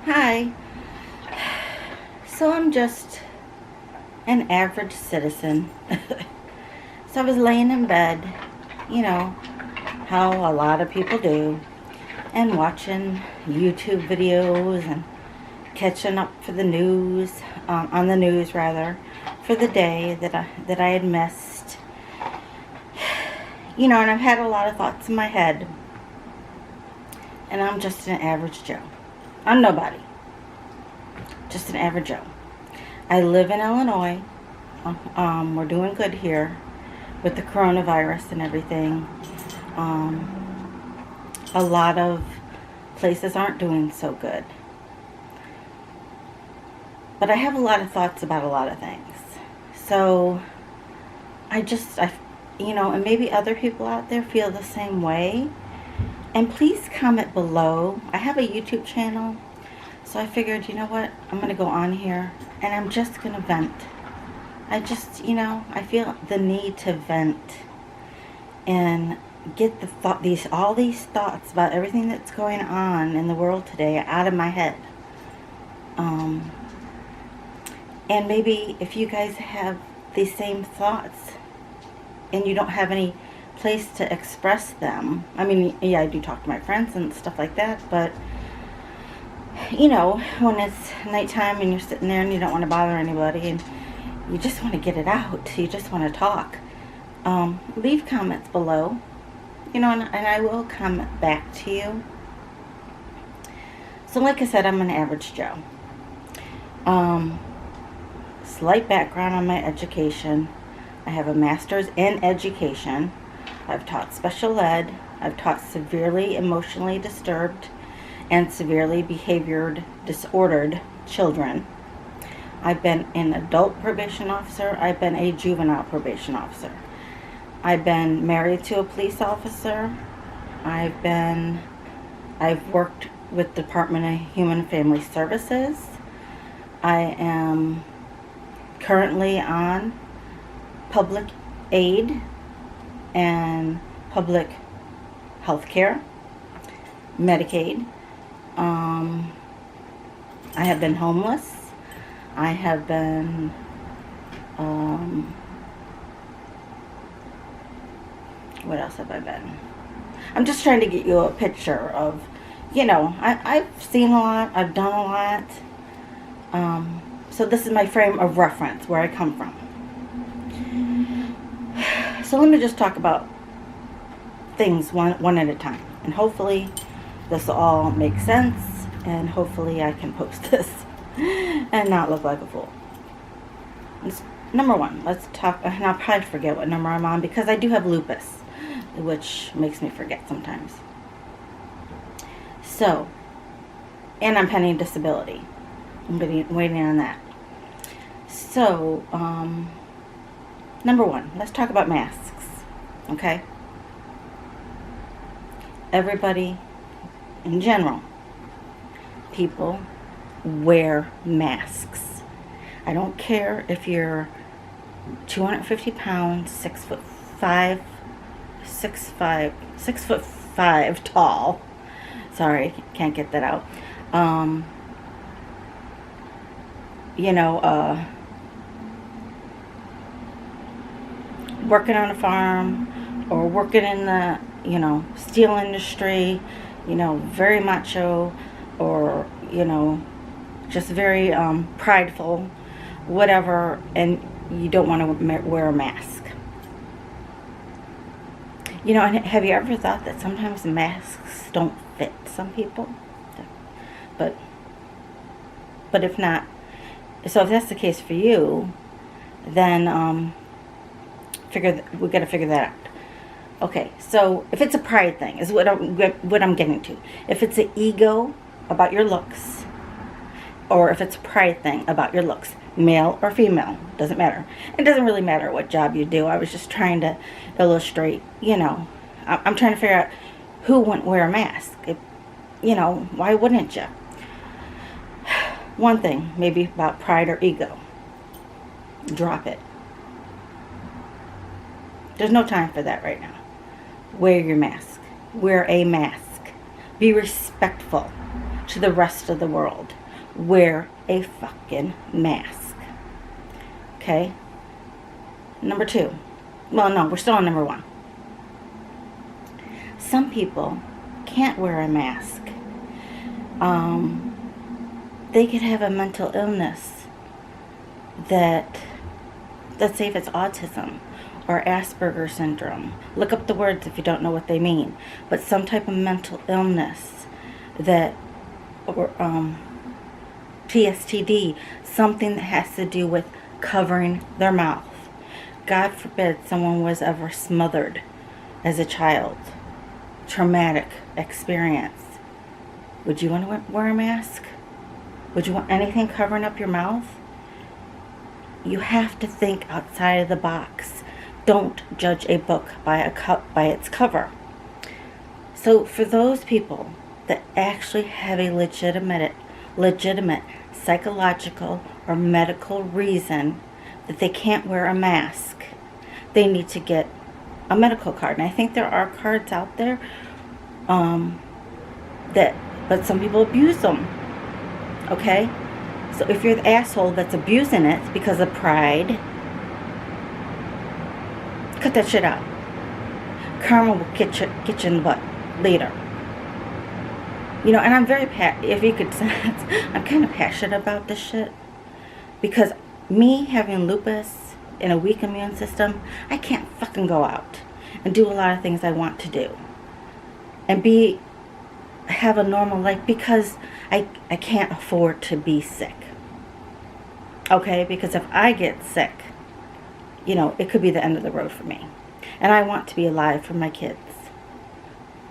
Hi. So I'm just an average citizen. So I was laying in bed, you know, how a lot of people do, and watching YouTube videos and catching up for the news, on the news rather, for the day that I had missed. You know, and I've had a lot of thoughts in my head, and I'm just an average Joe. I'm nobody. Just an average Joe. I live in Illinois. We're doing good here with the coronavirus and everything. A lot of places aren't doing so good. But I have a lot of thoughts about a lot of things. So and maybe other people out there feel the same way. And please comment below. I have a YouTube channel. So I figured, you know what, I'm going to go on here and I'm just going to vent. I feel the need to vent and get all these thoughts about everything that's going on in the world today out of my head. And maybe if you guys have these same thoughts and you don't have any place to express them. I mean, yeah, I do talk to my friends and stuff like that, but you know, when it's nighttime and you're sitting there and you don't want to bother anybody and you just want to get it out, you just want to talk, leave comments below, you know, and I will comment back to you. So like I said, I'm an average Joe. Slight background on my education. I have a master's in education. I've taught special ed. I've taught severely emotionally disturbed and severely behavior disordered children. I've been an adult probation officer. I've been a juvenile probation officer. I've been married to a police officer. I've worked with Department of Human and Family Services. I am currently on public aid and public health care, Medicaid. I have been homeless. I have been what else have I been? I'm just trying to get you a picture of, you know, I've seen a lot, I've done a lot. So this is my frame of reference, where I come from. So let me just talk about things one at a time. And hopefully this will all make sense. And hopefully I can post this and not look like a fool. Number one, let's talk, and I'll probably forget what number I'm on because I do have lupus, which makes me forget sometimes. So, and I'm pending disability. I'm waiting on that. So, number one, let's talk about masks, okay? Everybody, in general, people wear masks. I don't care if you're 250 pounds, 6'5" tall. Sorry, can't get that out. Working on a farm or working in the, steel industry, very macho, or, just very prideful, whatever, and you don't want to wear a mask. And have you ever thought that sometimes masks don't fit some people? But if not, so if that's the case for you, then we got to figure that out. Okay, so if it's a pride thing, is what I'm getting to. If it's an ego about your looks, or if it's a pride thing about your looks, male or female, doesn't matter. It doesn't really matter what job you do. I was just trying to illustrate, I'm trying to figure out who wouldn't wear a mask. Why wouldn't you? One thing, maybe about pride or ego. Drop it. There's no time for that right now. Wear your mask. Wear a mask. Be respectful. to the rest of the world. Wear a fucking mask. Okay? Number 2. Well, no, we're still on number 1. Some people can't wear a mask. They could have a mental illness that, let's say if it's autism or Asperger's syndrome. Look up the words if you don't know what they mean. But some type of mental illness that, or PSTD, something that has to do with covering their mouth. God forbid someone was ever smothered as a child. Traumatic experience. Would you want to wear a mask? Would you want anything covering up your mouth? You have to think outside of the box. Don't judge a book by its cover. So for those people that actually have a legitimate psychological or medical reason that they can't wear a mask, they need to get a medical card. And I think there are cards out there but some people abuse them. Okay? So if you're the asshole that's abusing it because of pride, cut that shit out. Karma will get you in the butt later. You know, and I'm very if you could sense, I'm kind of passionate about this shit. Because me having lupus and a weak immune system, I can't fucking go out and do a lot of things I want to do. And have a normal life because I can't afford to be sick. Okay? Because if I get sick, you know, it could be the end of the road for me. And I want to be alive for my kids.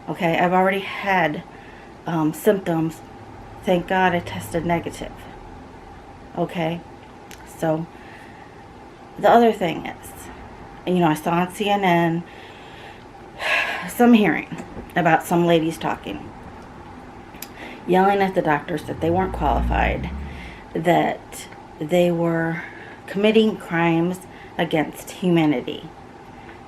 Okay? I've already had symptoms. Thank God I tested negative. Okay? So, the other thing is, you know, I saw on CNN some hearing about some ladies talking, yelling at the doctors that they weren't qualified, that they were committing crimes against humanity.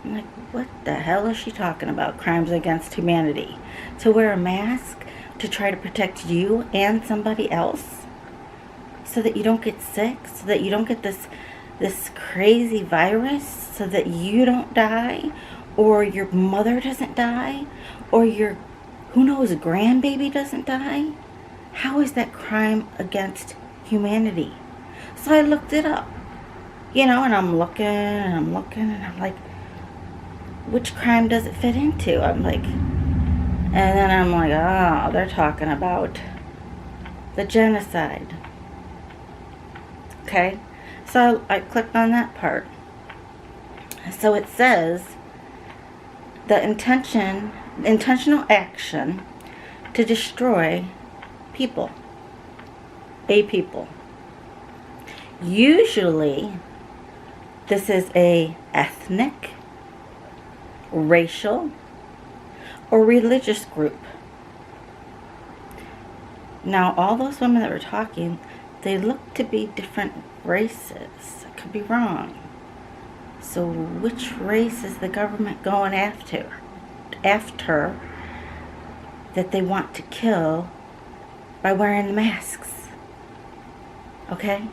I'm like, what the hell is she talking about? Crimes against humanity? To wear a mask to try to protect you and somebody else so that you don't get sick, so that you don't get this crazy virus, so that you don't die, or your mother doesn't die, or your, who knows, grandbaby doesn't die? How is that crime against humanity? So I looked it up, you know, and I'm looking, and I'm like, which crime does it fit into? I'm like, and then I'm like, oh, they're talking about the genocide. Okay, so I clicked on that part. So it says the intentional action to destroy people, a people. Usually, this is a ethnic, racial, or religious group. Now, all those women that were talking, they look to be different races. I could be wrong. So which race is the government going after that they want to kill by wearing the masks? Okay?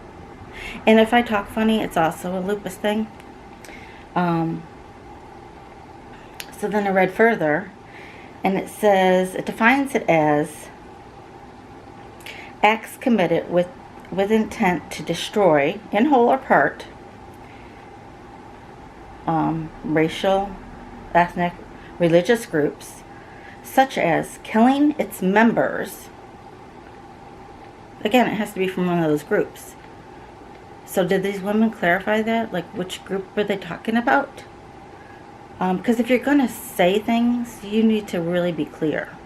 And if I talk funny, it's also a lupus thing. So then I read further, and it says, it defines it as acts committed with intent to destroy, in whole or part, racial, ethnic, religious groups, such as killing its members. Again, it has to be from one of those groups. So did these women clarify that? Like, which group were they talking about? Because if you're going to say things, you need to really be clear.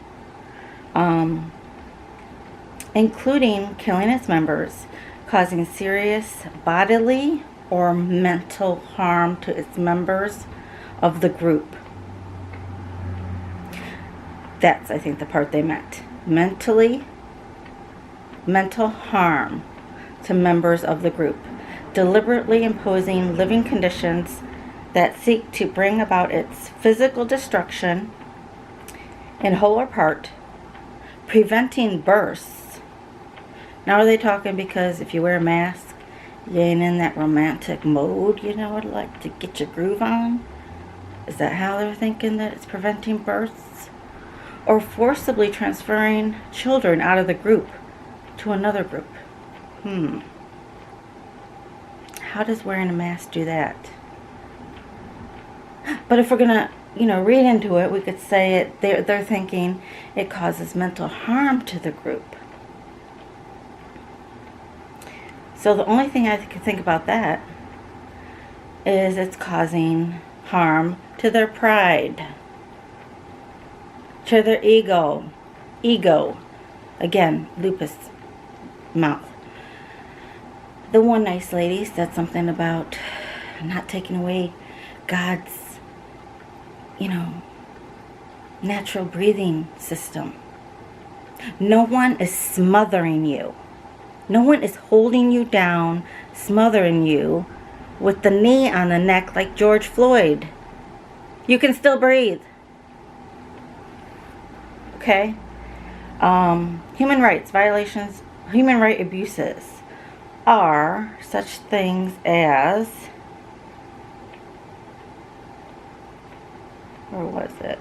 Including killing its members, causing serious bodily or mental harm to its members of the group. That's, I think, the part they meant. Mental harm to members of the group. Deliberately imposing living conditions that seek to bring about its physical destruction in whole or part, preventing births Now, are they talking because if you wear a mask, you ain't in that romantic mode, like to get your groove on? Is that how they're thinking that it's preventing births? Or forcibly transferring children out of the group to another group? How does wearing a mask do that? But if we're going to, read into it, we could say they're thinking it causes mental harm to the group. So the only thing I could think about that is it's causing harm to their pride, to their ego. Again, lupus mouth. The one nice lady said something about not taking away God's, natural breathing system. No one is smothering you. No one is holding you down, smothering you with the knee on the neck like George Floyd. You can still breathe. Okay? Human rights violations, human right abuses are such things as, where was it?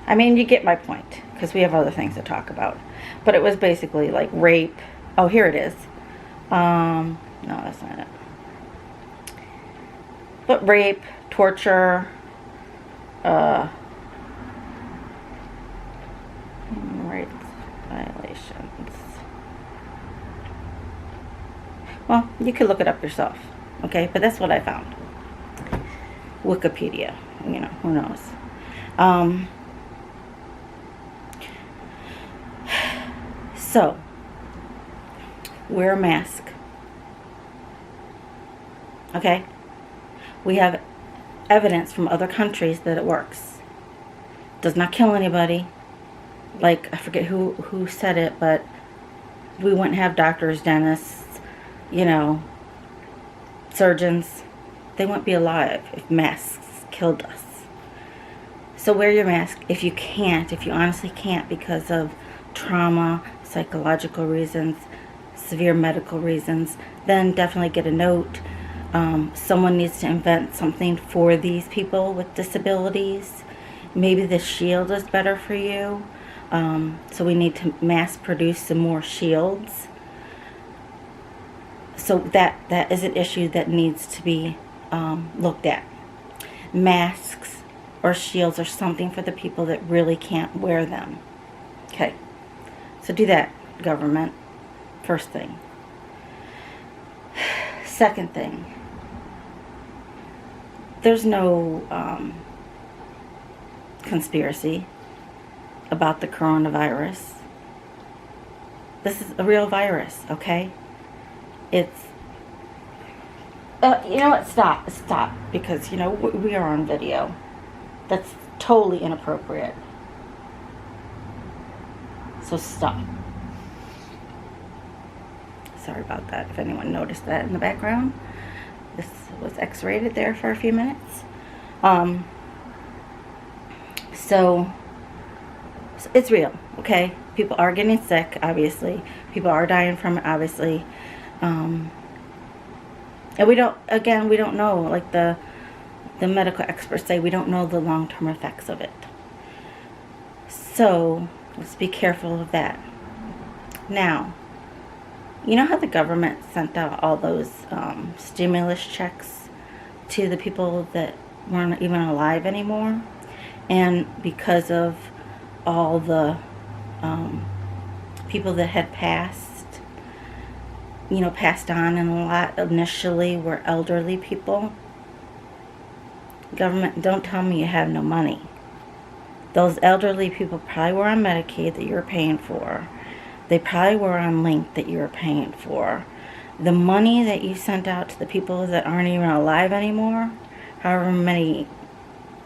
I mean, you get my point, because we have other things to talk about. But it was basically like rape. Oh, here it is. No, that's not it. But rape, torture, human rights violations. Well, you can look it up yourself, okay? But that's what I found. Wikipedia, who knows? So, wear a mask. Okay? We have evidence from other countries that it works. Does not kill anybody. Like, I forget who said it, but we wouldn't have doctors, dentists, surgeons. They wouldn't be alive if masks killed us. So wear your mask if you honestly can't because of trauma, psychological reasons, severe medical reasons, then definitely get a note. Someone needs to invent something for these people with disabilities. Maybe the shield is better for you. So we need to mass produce some more shields. So that is an issue that needs to be looked at. Masks or shields are something for the people that really can't wear them. Okay. So do that, government. First thing. Second thing. There's no conspiracy about the coronavirus. This is a real virus, okay? It's... you know what? Stop. Because, we are on video. That's totally inappropriate. So stop. Sorry about that, if anyone noticed that in the background. This was X-rated there for a few minutes. So it's real, okay? People are getting sick, obviously. People are dying from it, obviously. And we don't know, like the medical experts say, we don't know the long-term effects of it. So let's be careful of that. Now, you know how the government sent out all those stimulus checks to the people that weren't even alive anymore? And because of all the people that had passed on, and a lot initially were elderly people. Government, don't tell me you have no money. Those elderly people probably were on Medicaid that you were paying for. They probably were on Link that you were paying for. The money that you sent out to the people that aren't even alive anymore, however many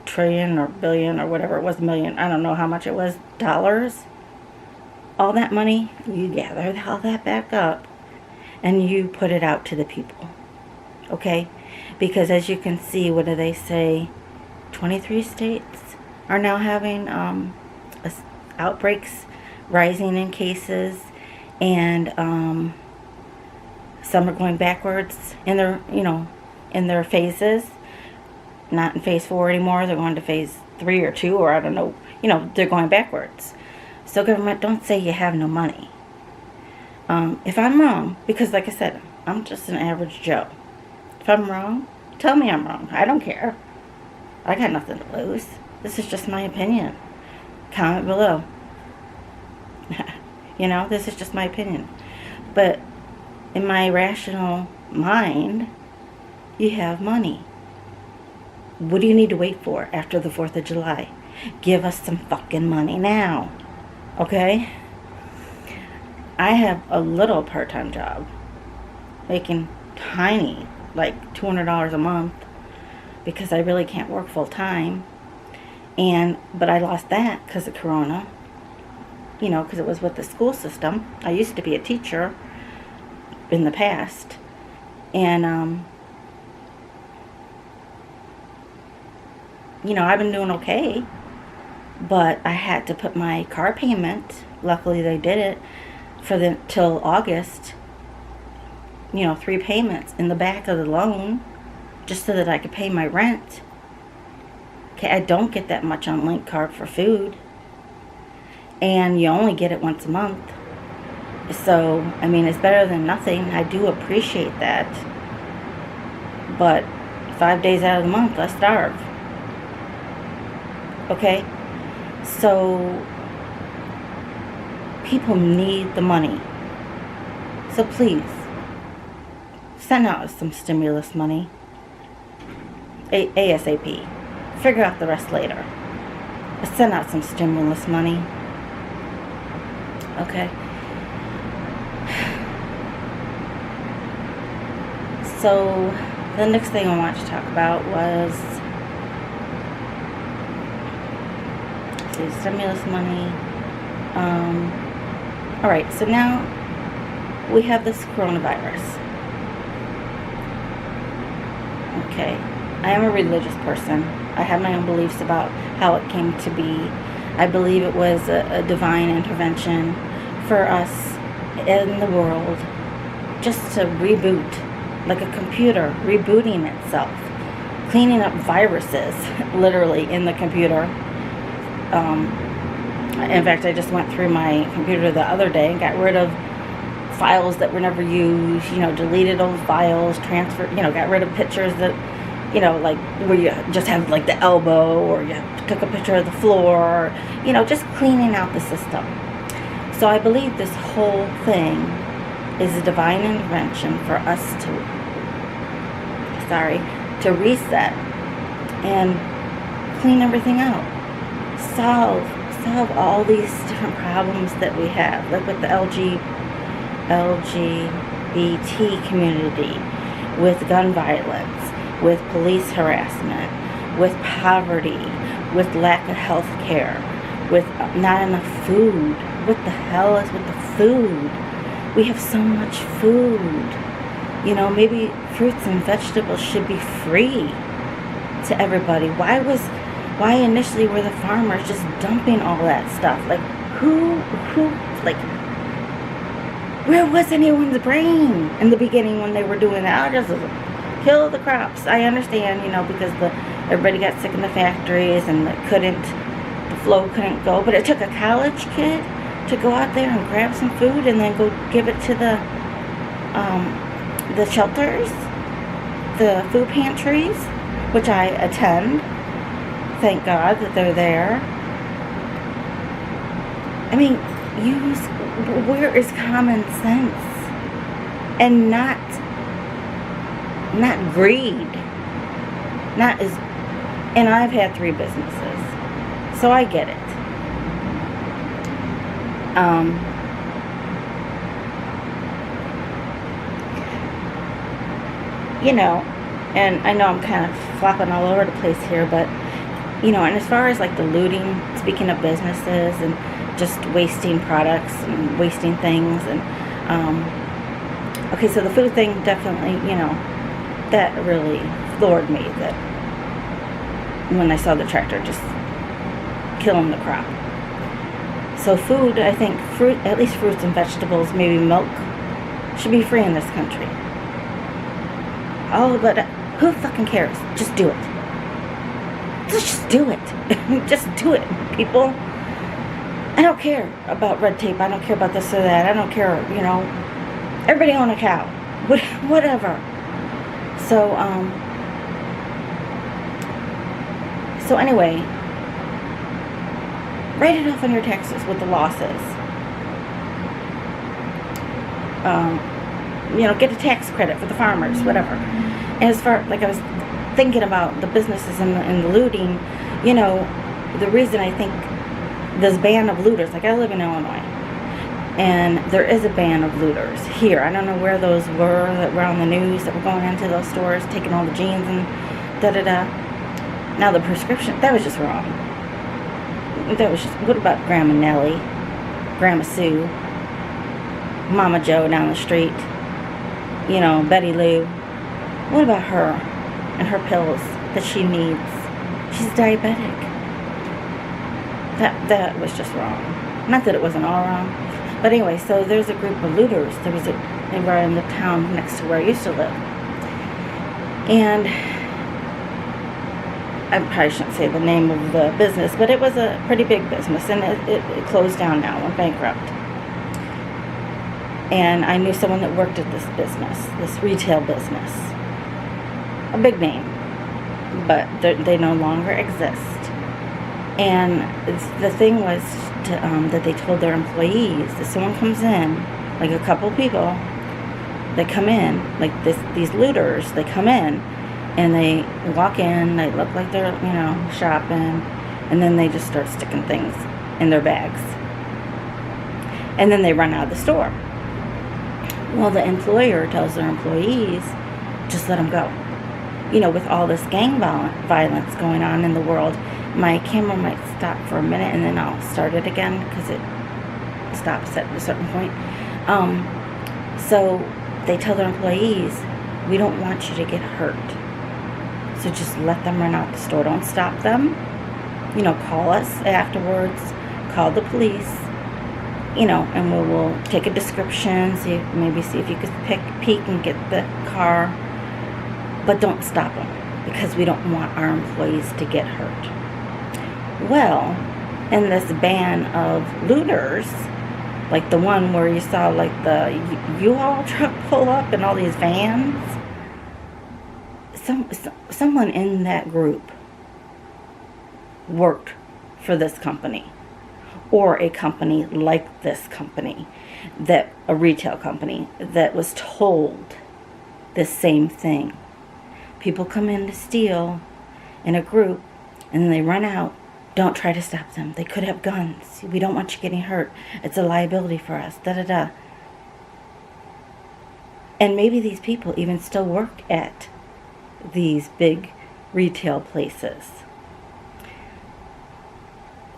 trillion or billion or whatever it was, million, I don't know how much it was, dollars. All that money, you gather all that back up and you put it out to the people. Okay? Because as you can see, what do they say? 23 states are now having outbreaks, rising in cases, and some are going backwards in their phases. Not in phase 4 anymore. They're going to phase 3 or 2, or I don't know. They're going backwards. So government, don't say you have no money. If I'm wrong, because like I said, I'm just an average Joe. If I'm wrong, tell me I'm wrong. I don't care. I got nothing to lose. This is just my opinion. Comment below. This is just my opinion. But in my rational mind, you have money. What do you need to wait for after the 4th of July? Give us some fucking money now. Okay? I have a little part-time job, making tiny, like $200 a month, because I really can't work full-time. But I lost that because of Corona, because it was with the school system. I used to be a teacher in the past, and I've been doing okay, but I had to put my car payment, luckily they did it, till August, 3 payments in the back of the loan, just so that I could pay my rent. Okay, I don't get that much on Link Card for food, and you only get it once a month. So, it's better than nothing. I do appreciate that, but 5 days out of the month, I starve. Okay, so people need the money. So please, send out some stimulus money. ASAP. Figure out the rest later. But send out some stimulus money. Okay. So, the next thing I wanted to talk about was stimulus money. Alright, so now we have this coronavirus. Okay, I am a religious person. I have my own beliefs about how it came to be. I believe it was a divine intervention for us in the world, just to reboot, like a computer rebooting itself, cleaning up viruses, literally, in the computer. In fact, I just went through my computer the other day and got rid of files that were never used, deleted old files, transferred, got rid of pictures that, like where you just have like the elbow, or you took a picture of the floor, just cleaning out the system. So I believe this whole thing is a divine intervention for us to reset and clean everything out. Solve all these different problems that we have, like with the LGBT community, with gun violence, with police harassment, with poverty, with lack of health care, with not enough food. What the hell is with the food? We have so much food. Maybe fruits and vegetables should be free to everybody. Why initially were the farmers just dumping all that stuff? Like, where was anyone's brain in the beginning when they were doing that? I'll just kill the crops. I understand, because everybody got sick in the factories and the flow couldn't go. But it took a college kid to go out there and grab some food and then go give it to the shelters, the food pantries, which I attend. Thank God that they're there. Where is common sense? And not greed. And I've had 3 businesses, so I get it. And I know I'm kind of flopping all over the place here, but and as far as like the looting, speaking of businesses and just wasting products and wasting things, and okay, so the food thing definitely, that really floored me, that when I saw the tractor just killing the crop. So food, I think, at least fruits and vegetables, maybe milk, should be free in this country. Oh, but who fucking cares? Just do it. Just do it. Just do it, people. I don't care about red tape. I don't care about this or that. I don't care, everybody own a cow. Whatever. So anyway, write it off on your taxes with the losses. Get a tax credit for the farmers, whatever. And as far, like I was thinking about the businesses and the looting, the reason I think this ban of looters, like I live in Illinois, and there is a ban of looters here. I don't know where those were that were on the news that were going into those stores, taking all the jeans and da-da-da. Now the prescription, that was just wrong. What about Grandma Nellie, Grandma Sue, Mama Joe down the street, Betty Lou? What about her and her pills that she needs? She's diabetic. That was just wrong. Not that it wasn't all wrong. But anyway, so there's a group of looters. They were in the town next to where I used to live. And I probably shouldn't say the name of the business, but it was a pretty big business, and it closed down now, went bankrupt. And I knew someone that worked at this business, this retail business. A big name, but they no longer exist. And the thing was that they told their employees that someone comes in, like a couple people, they come in, like these looters, they come in, and they walk in, they look like they're, shopping, and then they just start sticking things in their bags. And then they run out of the store. Well, the employer tells their employees, just let them go. With all this gang violence going on in the world, my camera might stop for a minute and then I'll start it again because it stops at a certain point. So they tell their employees, we don't want you to get hurt. So just let them run out the store. Don't stop them. Call us afterwards. Call the police. And we'll take a description, see if you could peek and get the car. But don't stop them because we don't want our employees to get hurt. Well, in this ban of looters, like the one where you saw like the U-Haul truck pull up and all these vans, someone in that group worked for this company, or a company like this company, a retail company that was told the same thing. People come in to steal in a group and then they run out. Don't try to stop them. They could have guns. We don't want you getting hurt. It's a liability for us. Da-da-da. And maybe these people even still work at these big retail places.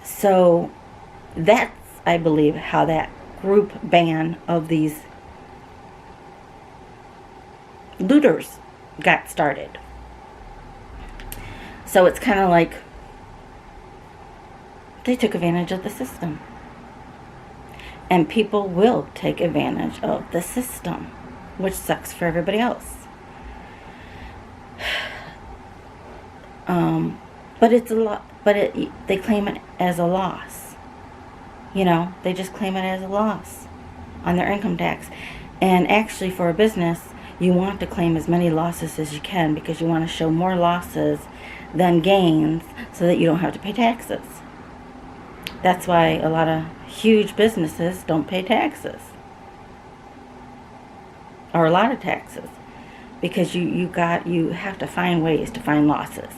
So that's, I believe, how that group ban of these looters got started. So it's kind of like they took advantage of the system. And people will take advantage of the system, which sucks for everybody else. But it's a lot. But they claim it as a loss. They just claim it as a loss on their income tax. And actually, for a business, you want to claim as many losses as you can because you want to show more losses than gains so that you don't have to pay taxes. That's why a lot of huge businesses don't pay taxes. Or a lot of taxes. Because you have to find ways to find losses.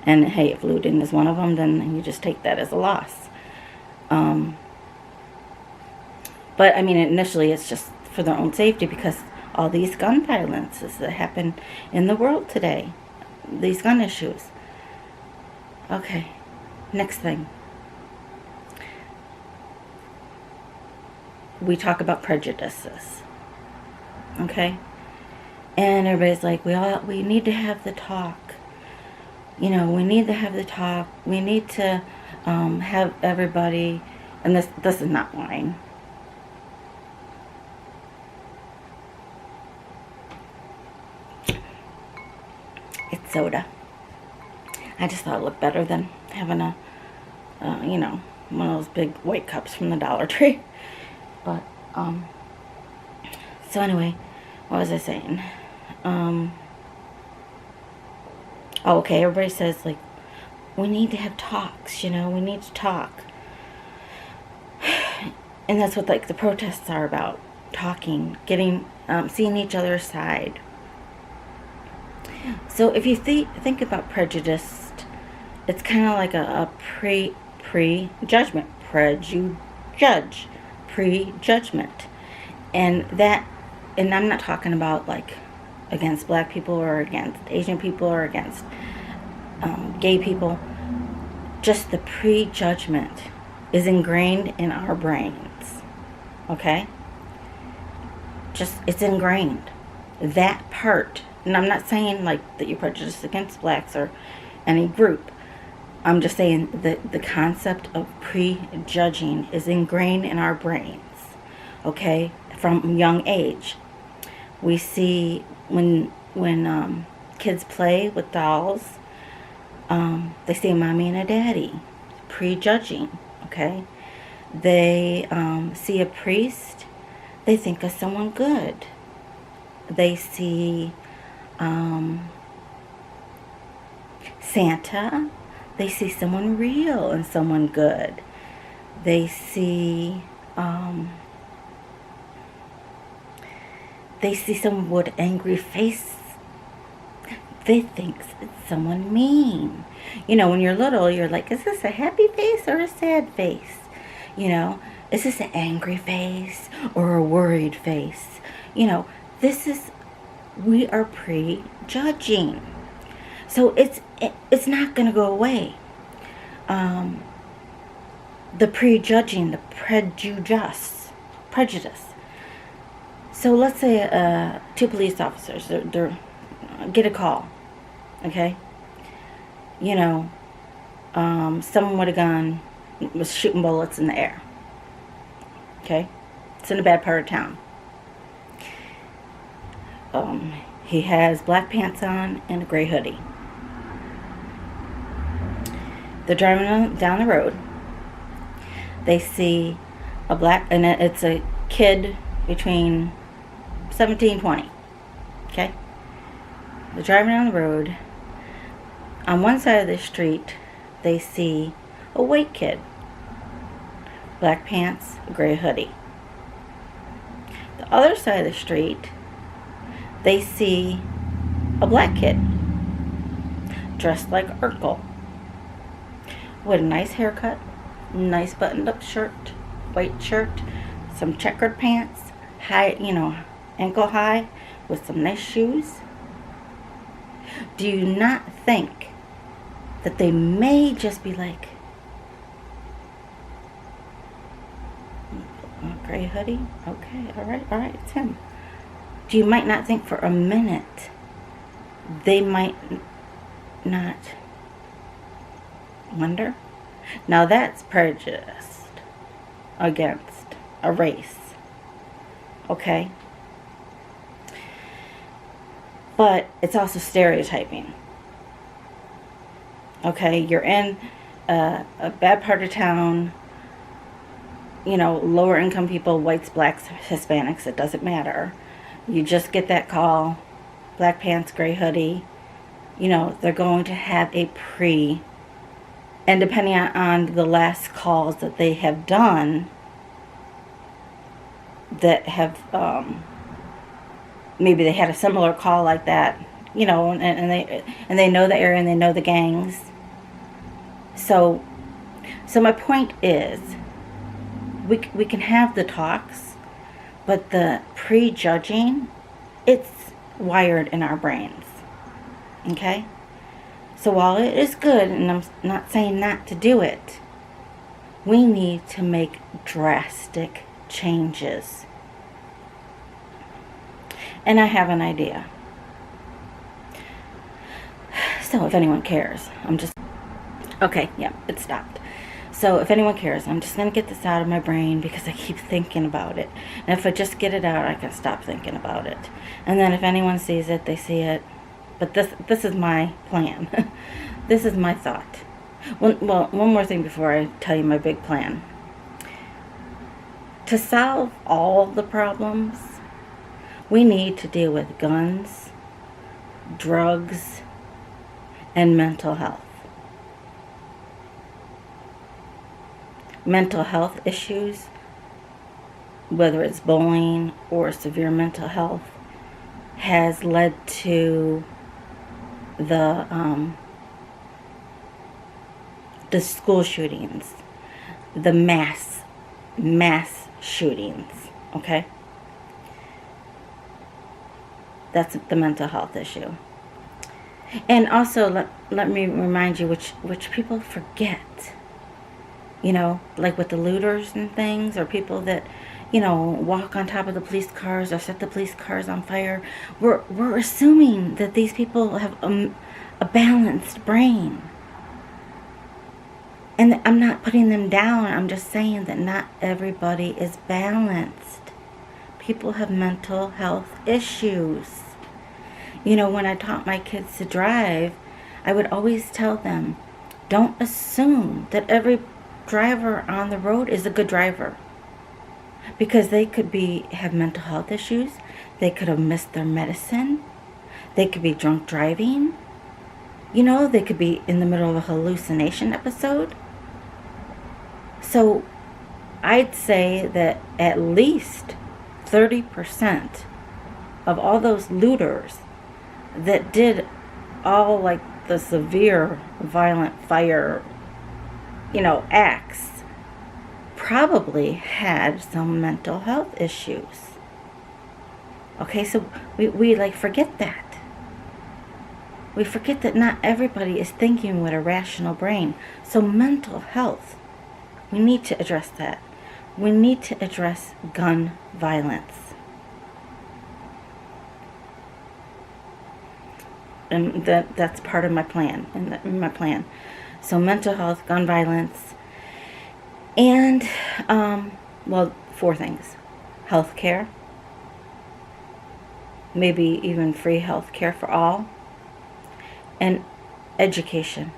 And hey, if looting is one of them, then you just take that as a loss. But I mean, initially it's just for their own safety because all these gun violences that happen in the world today. These gun issues. Okay, next thing. We talk about prejudices. Okay? And everybody's like, we need to have the talk. We need to have the talk. We need to have everybody, and this is not wine. It's soda. I just thought it looked better than having a, one of those big white cups from the Dollar Tree. But, so anyway, what was I saying? Okay, everybody says, like, we need to have talks, we need to talk. And that's what, like, the protests are about. Talking, getting, seeing each other's side. So if you think about prejudice, it's kind of like a pre-judgment. Pre-judgment. And I'm not talking about, like, against black people or against Asian people or against gay people. Just the prejudgment is ingrained in our brains. Okay? It's ingrained. That part. And I'm not saying, like, that you're prejudiced against blacks or any group. I'm just saying that the concept of prejudging is ingrained in our brains. Okay? From young age. We see when kids play with dolls, they say mommy and a daddy, prejudging, okay? They see a priest, they think of someone good. They see Santa, they see someone real and someone good. They see someone with angry face. They think it's someone mean. When you're little, you're like, is this a happy face or a sad face? Is this an angry face or a worried face? We are prejudging. So it's not going to go away. The prejudging, the prejudice. So let's say 2 police officers, they're get a call, okay? Someone with a gun was shooting bullets in the air, okay? It's in a bad part of town. He has black pants on and a gray hoodie. They're driving down the road. They see and it's a kid between 17 and 20, okay? They're driving down the road. On one side of the street, they see a white kid. Black pants, gray hoodie. The other side of the street, they see a black kid. Dressed like Urkel. With a nice haircut, nice buttoned up shirt, white shirt, some checkered pants, high, ankle high, with some nice shoes. Do you not think that they may just be like, gray hoodie? Okay, all right, it's him. You might not think for a minute they might not wonder? Now that's prejudiced against a race. Okay? But it's also stereotyping. Okay, you're in a bad part of town, lower income people, whites, blacks, Hispanics, it doesn't matter. You just get that call, black pants, gray hoodie, they're going to have a and depending on the last calls that they have done, that have, maybe they had a similar call like that, and they know the area and they know the gangs. So my point is, we can have the talks, but the prejudging, it's wired in our brains. Okay? So while it is good, and I'm not saying not to do it, we need to make drastic changes. And I have an idea. So if anyone cares, okay, yeah, it stopped. So if anyone cares, I'm just going to get this out of my brain because I keep thinking about it. And if I just get it out, I can stop thinking about it. And then if anyone sees it, they see it. But this is my plan. This is my thought. Well, one more thing before I tell you my big plan. To solve all the problems, we need to deal with guns, drugs, and mental health. Mental health issues, whether it's bullying or severe mental health, has led to the school shootings, the mass shootings, okay? That's the mental health issue. And also, let me remind you, which people forget, you know, like with the looters and things, or people that, you know, walk on top of the police cars or set the police cars on fire. We're assuming that these people have a balanced brain. And I'm not putting them down. I'm just saying that not everybody is balanced. People have mental health issues. You know, when I taught my kids to drive, I would always tell them, don't assume that every driver on the road is a good driver. Because they could have mental health issues. They could have missed their medicine. They could be drunk driving. You know, they could be in the middle of a hallucination episode. So I'd say that at least 30% of all those looters that did all like the severe violent fire, you know, acts probably had some mental health issues. Okay, so we like forget that. We forget that not everybody is thinking with a rational brain. So mental health, we need to address that. We need to address gun violence. And that's part of my plan. So mental health, gun violence, and, well, 4 things. Healthcare. Maybe even free healthcare for all. And education.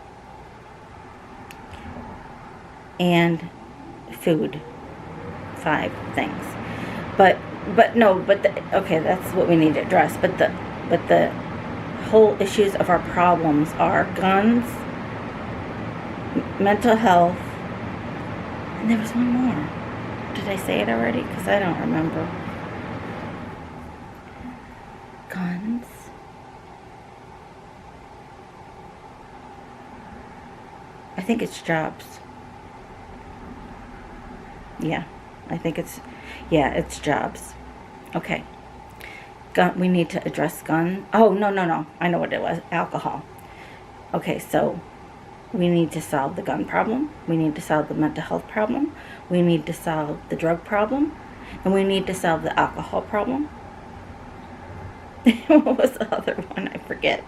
And food. 5 things. Okay, that's what we need to address. But the whole issues of our problems are guns, mental health, and there was one more. Did I say it already? Because I don't remember. Guns. I think it's jobs. Yeah, it's jobs. Okay. We need to address gun. Oh, no. I know what it was. Alcohol. Okay, so we need to solve the gun problem. We need to solve the mental health problem. We need to solve the drug problem. And we need to solve the alcohol problem. What was the other one? I forget.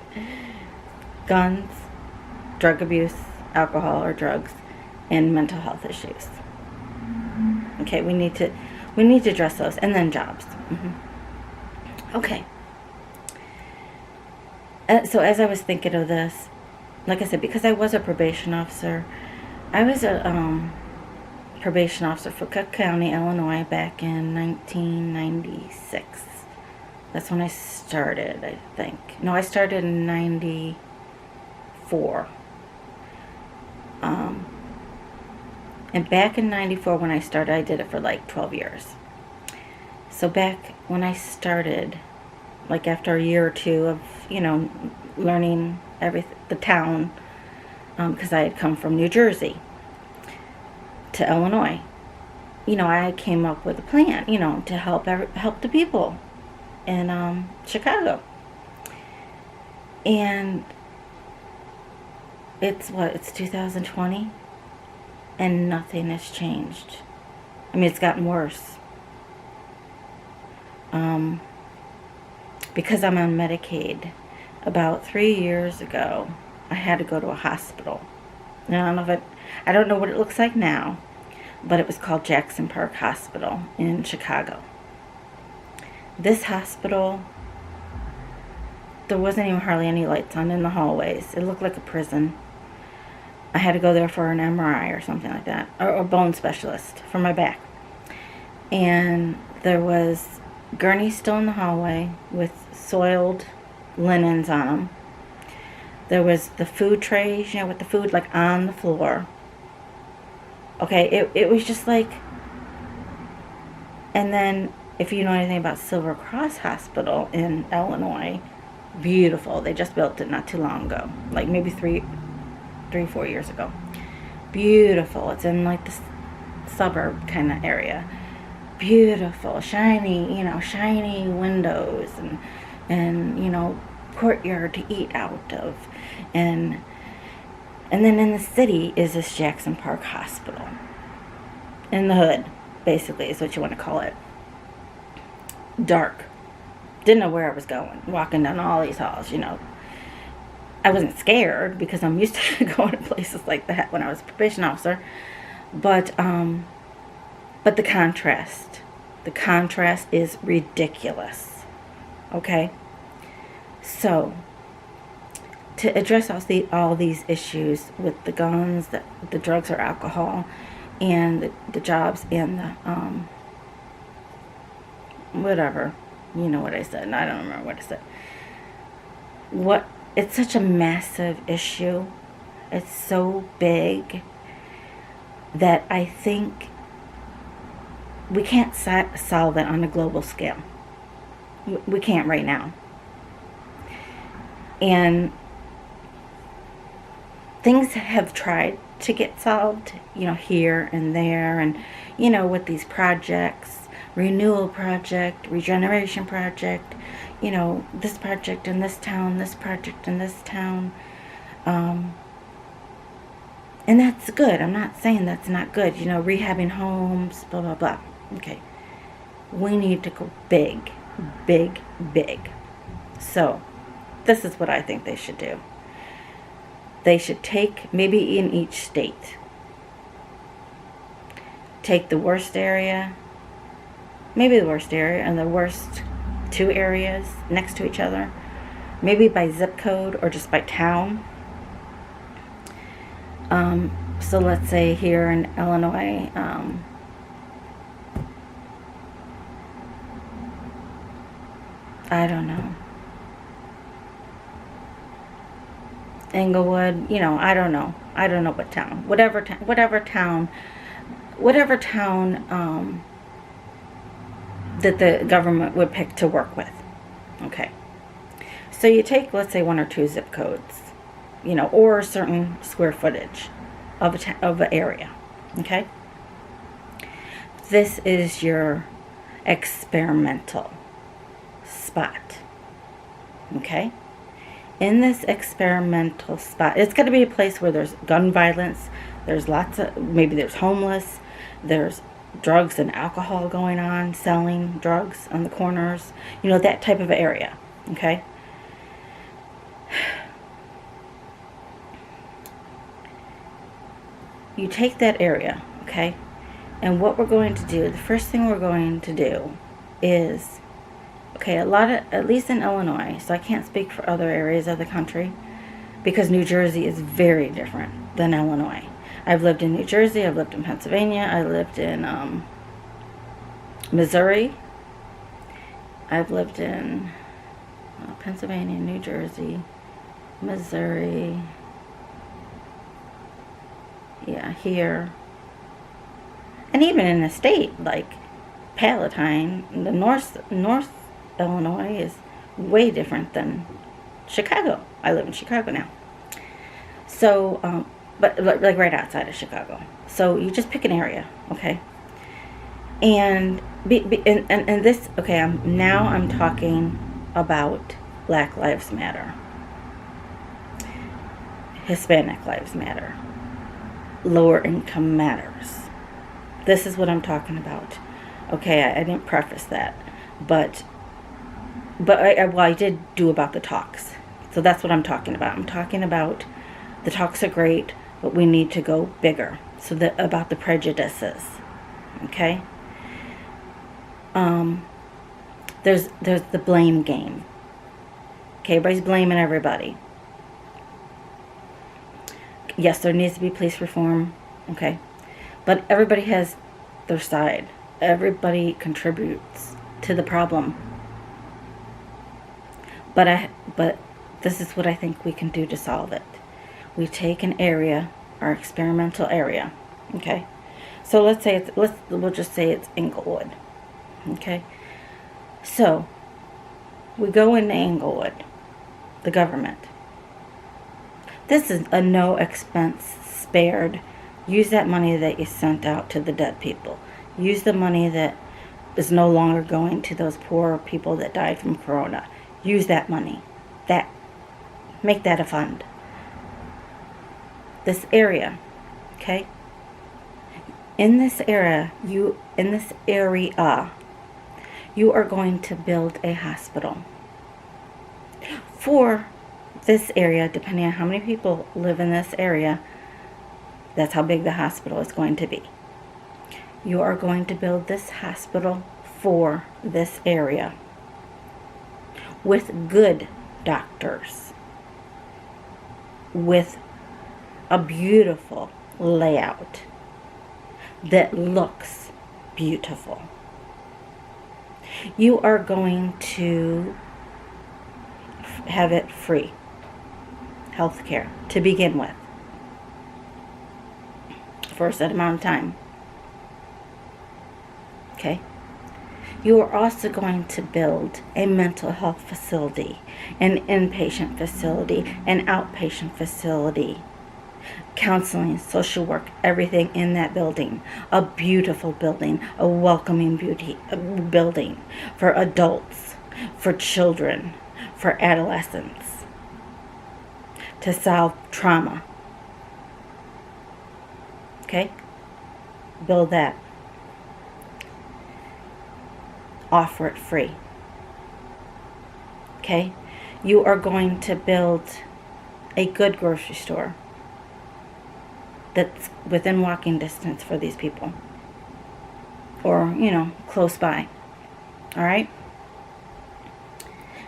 Guns, drug abuse, alcohol or drugs, and mental health issues. Okay, we need to address those. And then jobs. Okay. So as I was thinking of this, like I said, because I was a probation officer, I was a probation officer for Cook County, Illinois, back in 1996. That's when I started, I think. No, I started in 94. And back in 94 when I started, I did it for like 12 years. So back when I started, like after a year or two of, you know, learning the town, because I had come from New Jersey to Illinois, you know, I came up with a plan, you know, to help the people in Chicago. And it's 2020, and nothing has changed. I mean, it's gotten worse. Because I'm on Medicaid, about 3 years ago, I had to go to a hospital. Now, I don't know I don't know what it looks like now, but it was called Jackson Park Hospital in Chicago. This hospital, there wasn't even hardly any lights on in the hallways. It looked like a prison. I had to go there for an MRI or something like that, or a bone specialist for my back. And there was gurneys still in the hallway with soiled linens on them. There was the food trays, with the food like on the floor. Okay, it was just like, and then if you know anything about Silver Cross Hospital in Illinois, beautiful. They just built it not too long ago, like maybe 4 years ago. Beautiful. It's in like the suburb kind of area. Beautiful, shiny, shiny windows and courtyard to eat out of, and then in the city is this Jackson Park Hospital. In the hood, basically, is what you want to call it. Dark. Didn't know where I was going. Walking down all these halls, I wasn't scared because I'm used to going to places like that when I was a probation officer. But the contrast is ridiculous. Okay? So, to address all these issues with the guns, the drugs or alcohol, and the jobs and the, whatever. You know what I said. I don't remember what I said. It's such a massive issue. It's so big that I think we can't solve it on a global scale. We can't right now. And things have tried to get solved, here and there, and, with these projects, renewal project, regeneration project, this project in this town, this project in this town. And that's good. I'm not saying that's not good. Rehabbing homes, blah, blah, blah. Okay. We need to go big, big, big. So, this is what I think they should do. They should take, maybe in each state, take the worst area, maybe the worst area, and the worst 2 areas next to each other, maybe by zip code or just by town. So let's say here in Illinois, I don't know, Englewood, I don't know what town, whatever town that the government would pick to work with. Okay. So you take, let's say, 1 or 2 zip codes, or a certain square footage of an area. Okay. This is your experimental spot. Okay. In this experimental spot, it's got to be a place where there's gun violence, there's maybe there's homeless, there's drugs and alcohol going on, selling drugs on the corners, that type of area. Okay. You take that area, okay, and what we're going to do, the first thing we're going to do is, okay, at least in Illinois, so I can't speak for other areas of the country, because New Jersey is very different than Illinois. I've lived in New Jersey, I've lived in Pennsylvania, I lived in Missouri, I've lived in Pennsylvania, New Jersey, Missouri, here, and even in a state like Palatine, the North Illinois is way different than Chicago. I live in Chicago now, so but like right outside of Chicago. So you just pick an area, okay, and and this, okay, I'm talking about Black Lives Matter, Hispanic Lives Matter, lower income matters. This is what I'm talking about. Okay, I didn't preface that, but I did do about the talks. So that's what I'm talking about. I'm talking about the talks are great. but we need to go bigger. So that about the prejudices, okay? There's the blame game. Okay, everybody's blaming everybody. Yes, there needs to be police reform, okay? But everybody has their side. Everybody contributes to the problem. But this is what I think we can do to solve it. We take an area, our experimental area, okay? So we'll just say it's Inglewood, okay? So we go into Inglewood, the government. This is a no expense spared. Use that money that you sent out to the dead people. Use the money that is no longer going to those poor people that died from corona. Use that money. Make that a fund. This area, okay? In this area, you are going to build a hospital. For this area, depending on how many people live in this area, that's how big the hospital is going to be. You are going to build this hospital for this area with good doctors, with a beautiful layout that looks beautiful. You are going to have it free health care to begin with for a set amount of time. Okay? You are also going to build a mental health facility, an inpatient facility, an outpatient facility, counseling, social work, everything in that building. A beautiful building, a welcoming building for adults, for children, for adolescents, to solve trauma. Okay? Build that. Offer it free. Okay? You are going to build a good grocery store that's within walking distance for these people. Or, close by. Alright?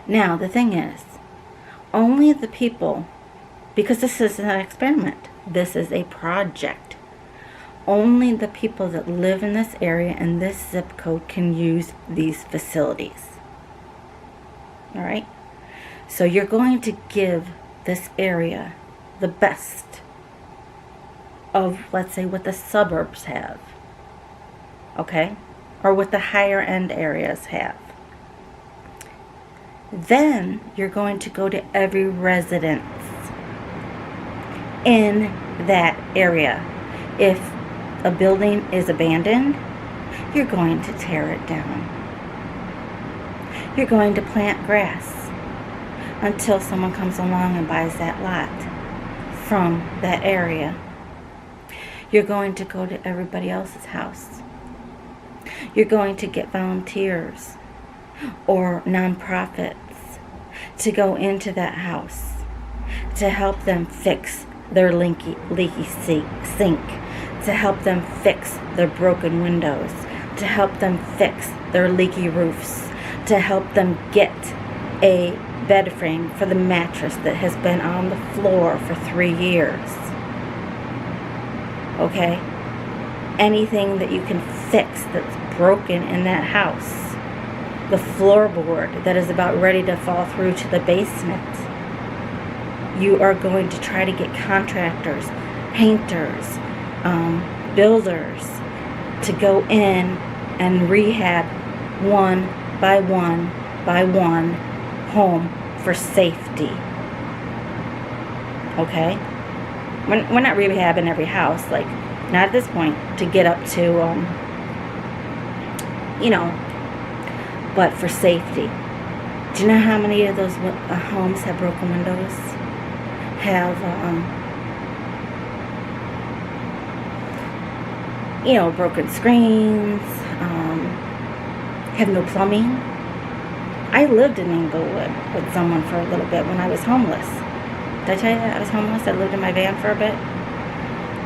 Now, the thing is, only the people, because this is an experiment, this is a project, only the people that live in this area and this zip code can use these facilities. Alright? So you're going to give this area the best of, let's say, what the suburbs have. Okay? Or what the higher end areas have. Then you're going to go to every residence in that area. If a building is abandoned, you're going to tear it down. You're going to plant grass until someone comes along and buys that lot from that area. You're going to go to everybody else's house. You're going to get volunteers or nonprofits to go into that house to help them fix their leaky sink, to help them fix their broken windows, to help them fix their leaky roofs, to help them get a bed frame for the mattress that has been on the floor for 3 years. Okay? Anything that you can fix that's broken in that house. The floorboard that is about ready to fall through to the basement. You are going to try to get contractors, painters, builders to go in and rehab one by one by one home for safety. Okay? We're not rehabbing every house, like, not at this point, to get up to, but for safety. Do you know how many of those homes have broken windows? Have, broken screens, have no plumbing? I lived in Inglewood with someone for a little bit when I was homeless. Did I tell you that I was homeless? I lived in my van for a bit.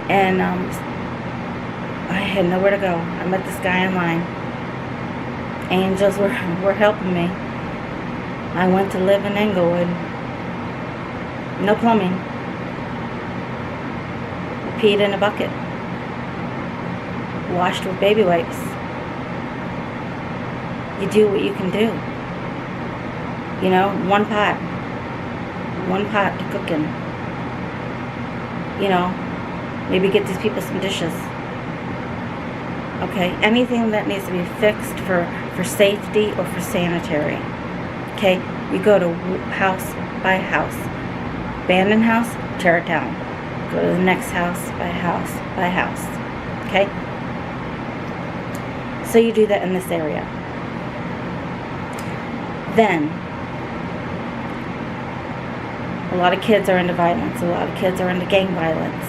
And I had nowhere to go. I met this guy online. Angels were helping me. I went to live in Englewood. No plumbing. Peed in a bucket. Washed with baby wipes. You do what you can do. You know, one pot to cook in. You know, maybe get these people some dishes. Okay, anything that needs to be fixed for safety or for sanitary. Okay, you go to house by house. Abandoned house, tear it down. Go to the next house by house by house. Okay? So you do that in this area. Then, a lot of kids are into violence. A lot of kids are into gang violence.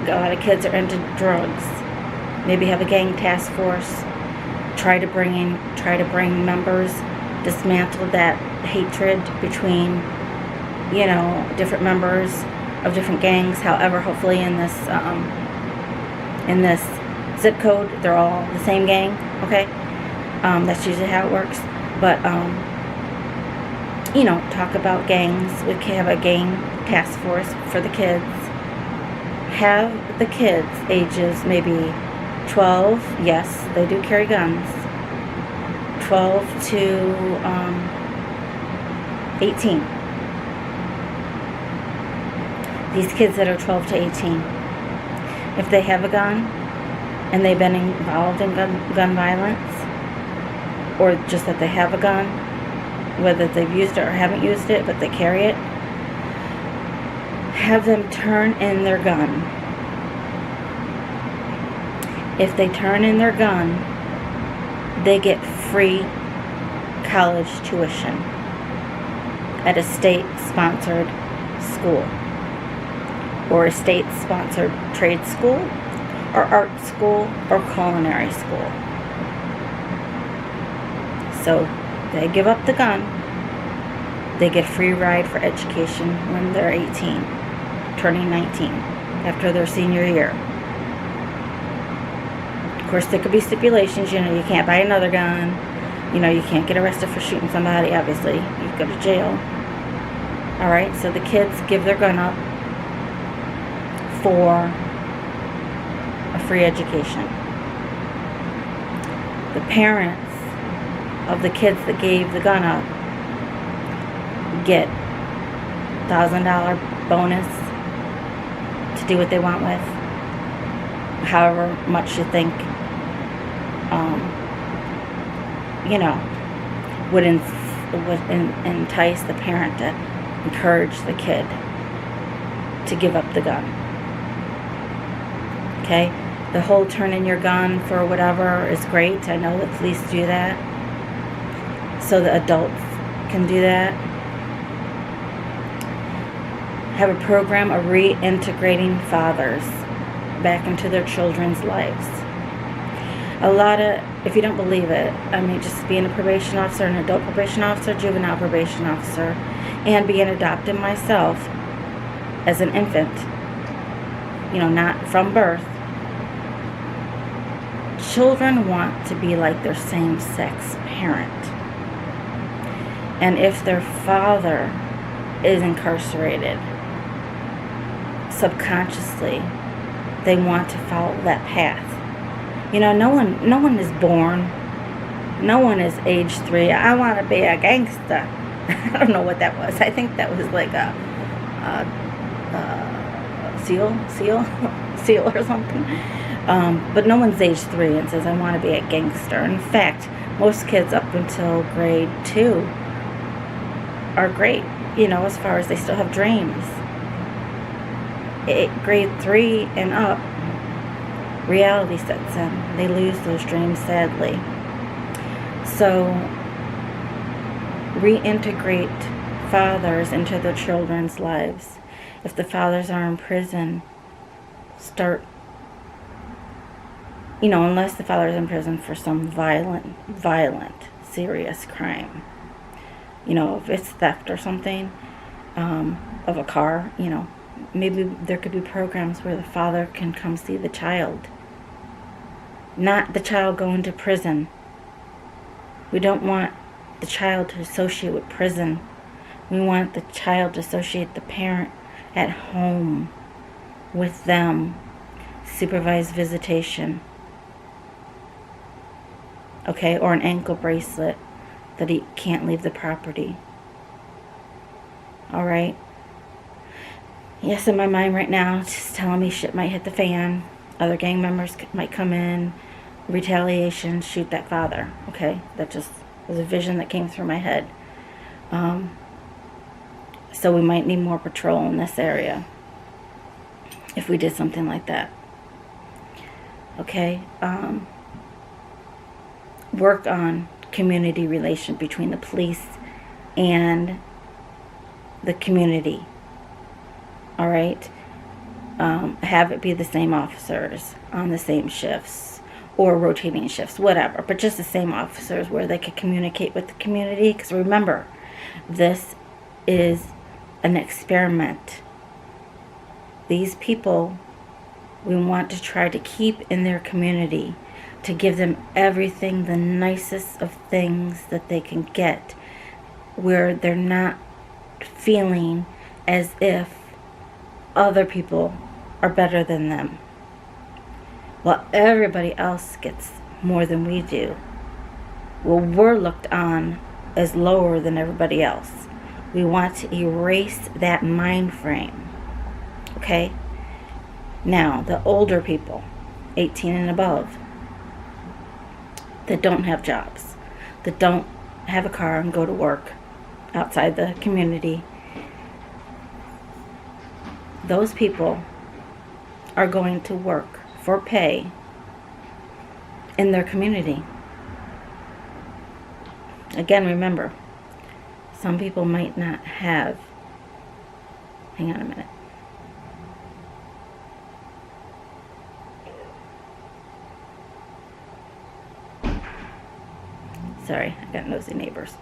A lot of kids are into drugs. Maybe have a gang task force. Try to bring members, dismantle that hatred between, you know, different members of different gangs. However, hopefully in this zip code, they're all the same gang. Okay, that's usually how it works. But you know, talk about gangs. We can have a gang task force for the kids. Have the kids ages maybe 12, yes, they do carry guns. 12 to 18. These kids that are 12 to 18, if they have a gun and they've been involved in gun violence, or just that they have a gun, whether they've used it or haven't used it, but they carry it, have them turn in their gun. If they turn in their gun, they get free college tuition at a state-sponsored school, or a state-sponsored trade school, or art school, or culinary school. So they give up the gun, they get free ride for education when they're 18, turning 19, after their senior year. Of course, there could be stipulations. You know, you can't buy another gun. You know, you can't get arrested for shooting somebody, obviously. You go to jail. Alright, so the kids give their gun up for a free education. The parents of the kids that gave the gun up get $1,000 bonus to do what they want with, however much you think you know, would entice the parent to encourage the kid to give up the gun. Okay? The whole turn in your gun for whatever is great. I know that police do that. So the adults can do that. Have a program of reintegrating fathers back into their children's lives. A lot of, if you don't believe it, I mean, just being a probation officer, an adult probation officer, juvenile probation officer, and being adopted myself as an infant, you know, not from birth. Children want to be like their same-sex parent. And if their father is incarcerated, subconsciously, they want to follow that path. You know, no one is born. No one is age 3. I want to be a gangster. I don't know what that was. I think that was like a seal or something. But no one's age 3 and says, I want to be a gangster. In fact, most kids up until grade 2 are great, you know, as far as they still have dreams. Grade 3 and up, reality sets in. They lose those dreams, sadly. So, reintegrate fathers into their children's lives. If the fathers are in prison, start, you know, unless the father's in prison for some violent, serious crime. You know, if it's theft or something, of a car, you know, maybe there could be programs where the father can come see the child. Not the child going to prison. We don't want the child to associate with prison. We want the child to associate the parent at home with them. Supervised visitation. Okay, or an ankle bracelet that he can't leave the property. Alright? Yes, in my mind right now, it's just telling me shit might hit the fan. Other gang members might come in. Retaliation, shoot that father. Okay? That just was a vision that came through my head. So we might need more patrol in this area if we did something like that. Okay? Work on community relation between the police and the community. Alright? Have it be the same officers on the same shifts or rotating shifts, whatever, but just the same officers where they could communicate with the community. Because remember, this is an experiment. These people we want to try to keep in their community, to give them everything, the nicest of things that they can get, where they're not feeling as if other people are better than them, while everybody else gets more than we do. Well, we're looked on as lower than everybody else. We want to erase that mind frame. Okay? Now, the older people, 18 and above, that don't have jobs, that don't have a car and go to work outside the community, those people are going to work for pay in their community. Again, remember, some people might not have, hang on a minute. Sorry, I got nosy neighbors.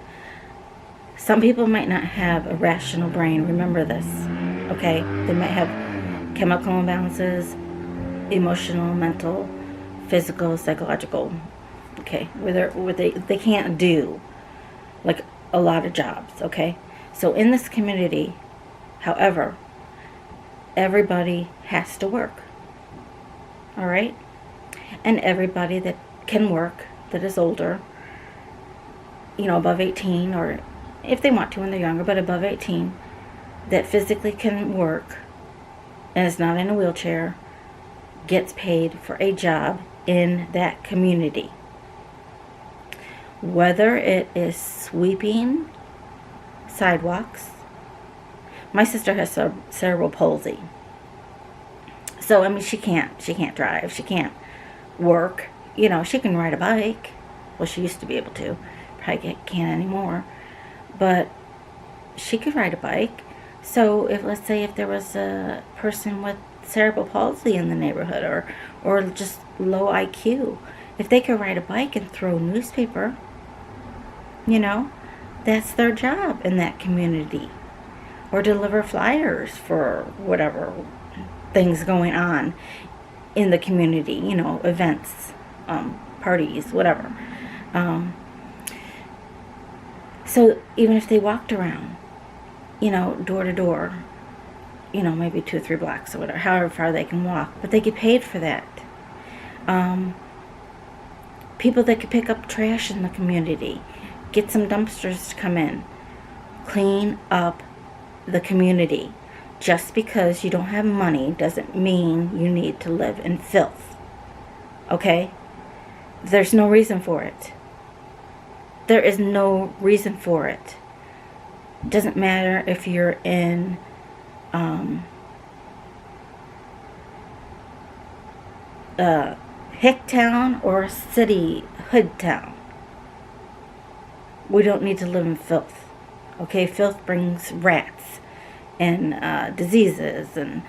Some people might not have a rational brain. Remember this, okay? They might have chemical imbalances, emotional, mental, physical, psychological, okay? Where they can't do like a lot of jobs, okay? So in this community, however, everybody has to work, all right? And everybody that can work, that is older, above 18, or if they want to when they're younger, but above 18, that physically can work and is not in a wheelchair, gets paid for a job in that community. Whether it is sweeping sidewalks. My sister has cerebral palsy. So, I mean, she can't drive. She can't work. She can ride a bike. Well, she used to be able to. Probably can't anymore. But she could ride a bike. So, let's say if there was a person with cerebral palsy in the neighborhood, or just low IQ, if they could ride a bike and throw a newspaper, that's their job in that community. Or deliver flyers for whatever things going on in the community, events, parties, whatever. So even if they walked around, door to door, maybe 2 or 3 blocks or whatever, however far they can walk, but they get paid for that. People that could pick up trash in the community, get some dumpsters to come in, clean up the community. Just because you don't have money doesn't mean you need to live in filth. Okay? There's no reason for it. There is no reason for it. It doesn't matter if you're in a hick town or a city hood town. We don't need to live in filth. Okay? Filth brings rats and diseases and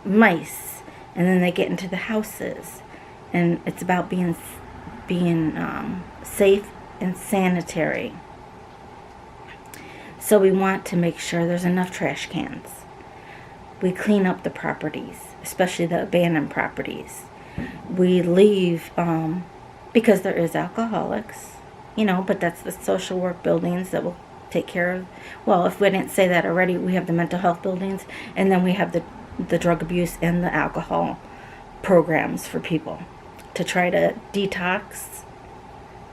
mice, and then they get into the houses, and it's about being safe and sanitary. So we want to make sure there's enough trash cans. We clean up the properties, especially the abandoned properties. We leave, because there is alcoholics, but that's the social work buildings that will take care of. Well, if we didn't say that already, we have the mental health buildings, and then we have the drug abuse and the alcohol programs for people to try to detox,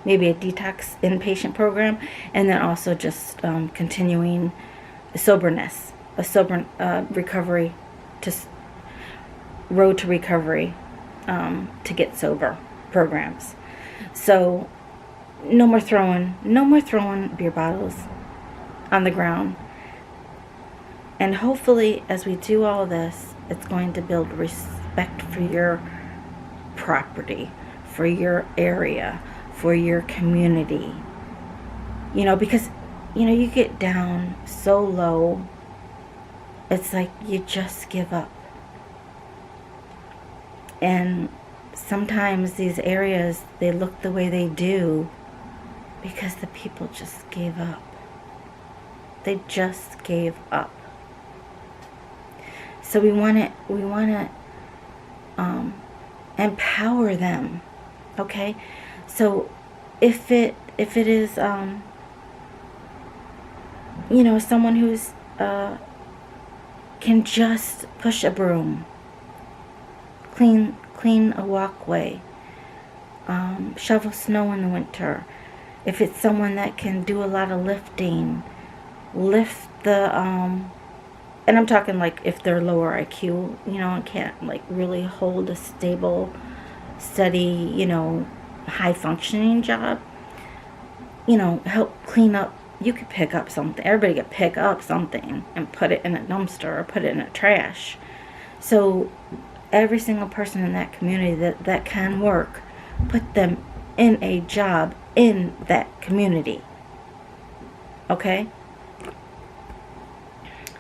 maybe a detox inpatient program, and then also just continuing soberness, a sober recovery, road to recovery, to get sober programs. So no more throwing beer bottles on the ground. And hopefully, as we do all this, it's going to build respect for your property, for your area, for your community. Because, you get down so low, it's like you just give up. And sometimes these areas, they look the way they do because the people just gave up. They just gave up. So we want to empower them. Okay? So if it is someone who's can just push a broom, clean a walkway, shovel snow in the winter. If it's someone that can do a lot of lifting, lift the and I'm talking like if they're lower IQ, and can't like really hold a stable, steady, high functioning job, help clean up. You could pick up something. Everybody could pick up something and put it in a dumpster or put it in a trash. So every single person in that community that can work, put them in a job in that community. Okay?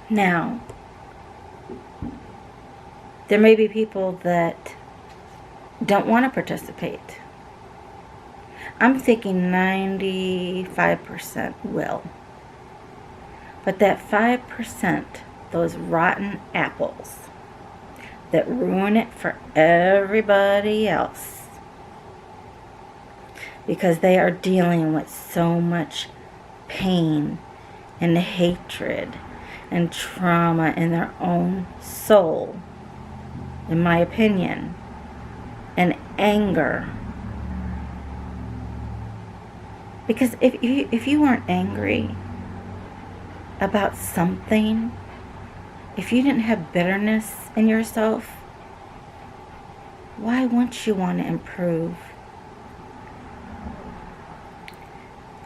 Now, there may be people that don't want to participate. I'm thinking 95% will. But that 5%, those rotten apples that ruin it for everybody else, because they are dealing with so much pain and hatred and trauma in their own soul, in my opinion, and anger. Because if you weren't angry about something, if you didn't have bitterness in yourself, why wouldn't you want to improve?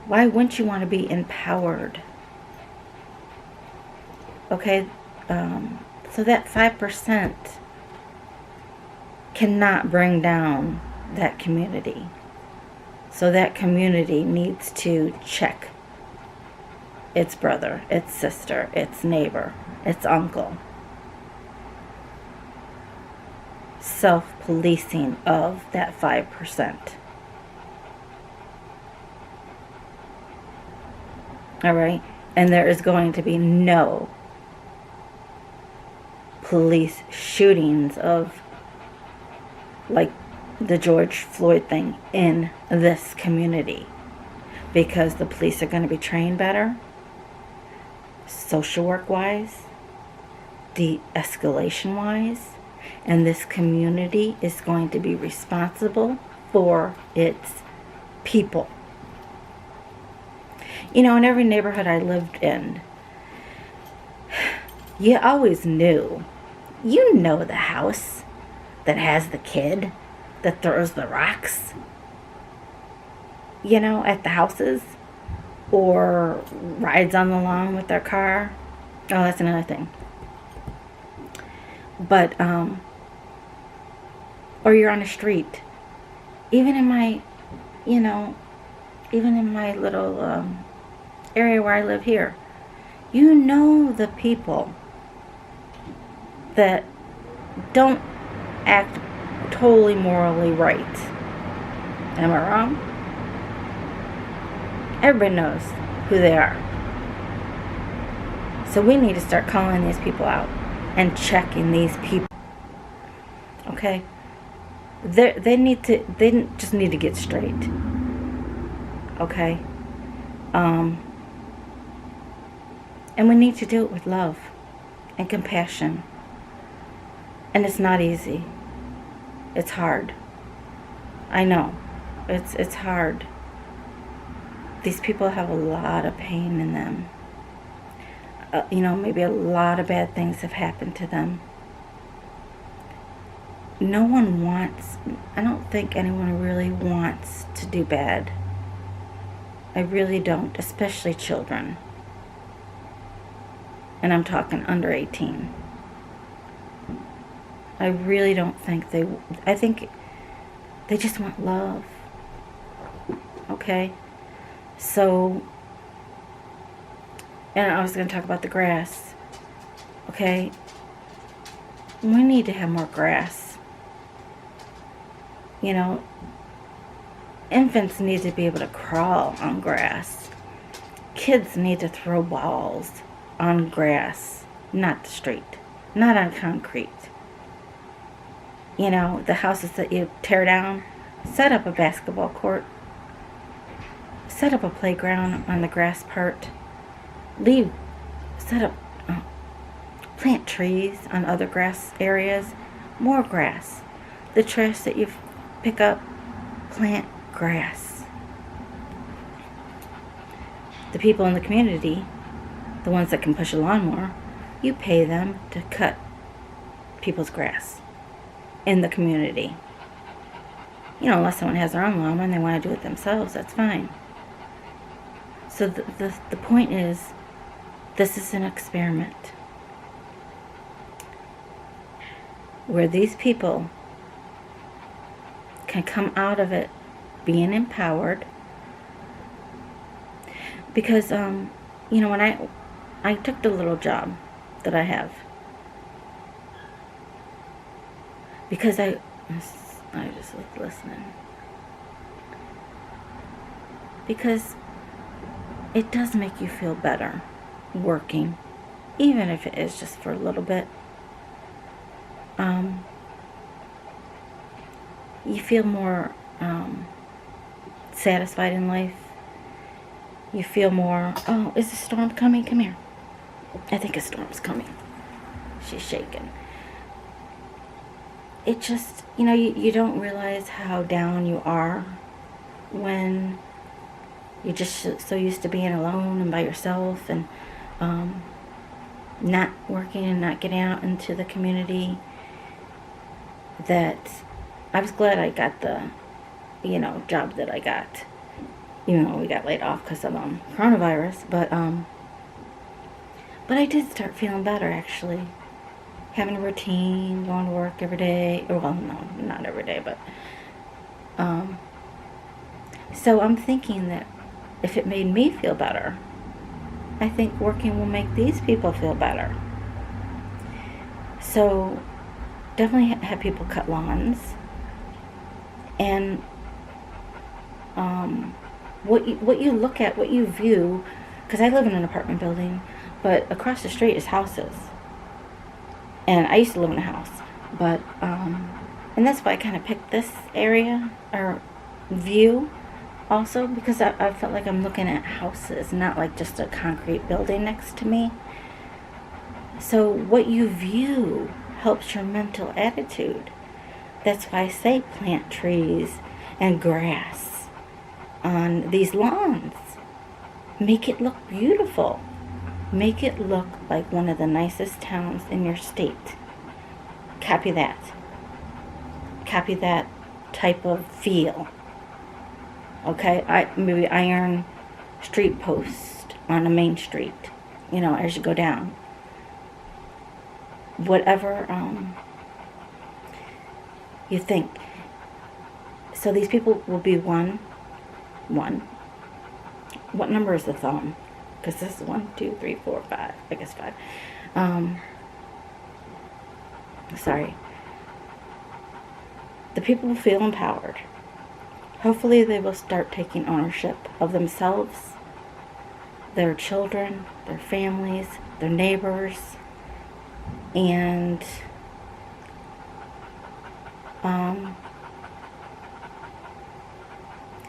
Why wouldn't you want to be empowered? Okay, so that 5% cannot bring down that community. So that community needs to check its brother, its sister, its neighbor, its uncle. Self-policing of that 5%. All right? And there is going to be no police shootings of like the George Floyd thing in this community, because the police are going to be trained better, social work wise, de-escalation wise, and this community is going to be responsible for its people. In every neighborhood I lived in, you always knew. The house that has the kid that throws the rocks, at the houses, or rides on the lawn with their car. Oh, that's another thing. But, or you're on a street. Even in my little area where I live here, the people that don't act totally morally right. Am I wrong? Everybody knows who they are. So we need to start calling these people out. and checking these people. Okay? They just need to get straight. Okay? And we need to do it with love and compassion. And it's not easy. It's hard. I know. It's hard. These people have a lot of pain in them. Maybe a lot of bad things have happened to them. I don't think anyone really wants to do bad. I really don't, especially children. And I'm talking under 18. I really don't think I think they just want love. Okay? So, and I was going to talk about the grass. Okay? We need to have more grass. Infants need to be able to crawl on grass. Kids need to throw balls on grass, not the street, not on concrete. The houses that you tear down, set up a basketball court, set up a playground on the grass part, plant trees on other grass areas, more grass. The trash that you pick up, plant grass. The people in the community, the ones that can push a lawnmower, you pay them to cut people's grass in the community. Unless someone has their own lawnmower and they want to do it themselves, that's fine. So the point is, this is an experiment where these people can come out of it being empowered. Because, when I took the little job that I have, because I just was listening. Because it does make you feel better working, even if it is just for a little bit. You feel more satisfied in life. You feel more, oh, is the storm coming? Come here. I think a storm's coming. She's shaking. It just, you don't realize how down you are when you're just so used to being alone and by yourself and not working and not getting out into the community, that I was glad I got the, job that I got. We got laid off because of coronavirus, but I did start feeling better, actually. Having a routine, going to work every day. Well, no, not every day, but so I'm thinking that if it made me feel better, I think working will make these people feel better. So definitely have people cut lawns. And what you look at, what you view, because I live in an apartment building, but across the street is houses. And I used to live in a house, but and that's why I kind of picked this area or view also, because I felt like I'm looking at houses, not like just a concrete building next to me. So what you view helps your mental attitude. That's why I say plant trees and grass on these lawns. Make it look beautiful. Make it look like one of the nicest towns in your state. Copy that. Copy that type of feel. Okay, maybe iron street post on a main street, as you go down. Whatever you think. So these people will be one. What number is the thumb? Because this is 1, 2, 3, 4, 5. I guess 5. Sorry. The people will feel empowered. Hopefully they will start taking ownership of themselves, their children, their families, their neighbors, And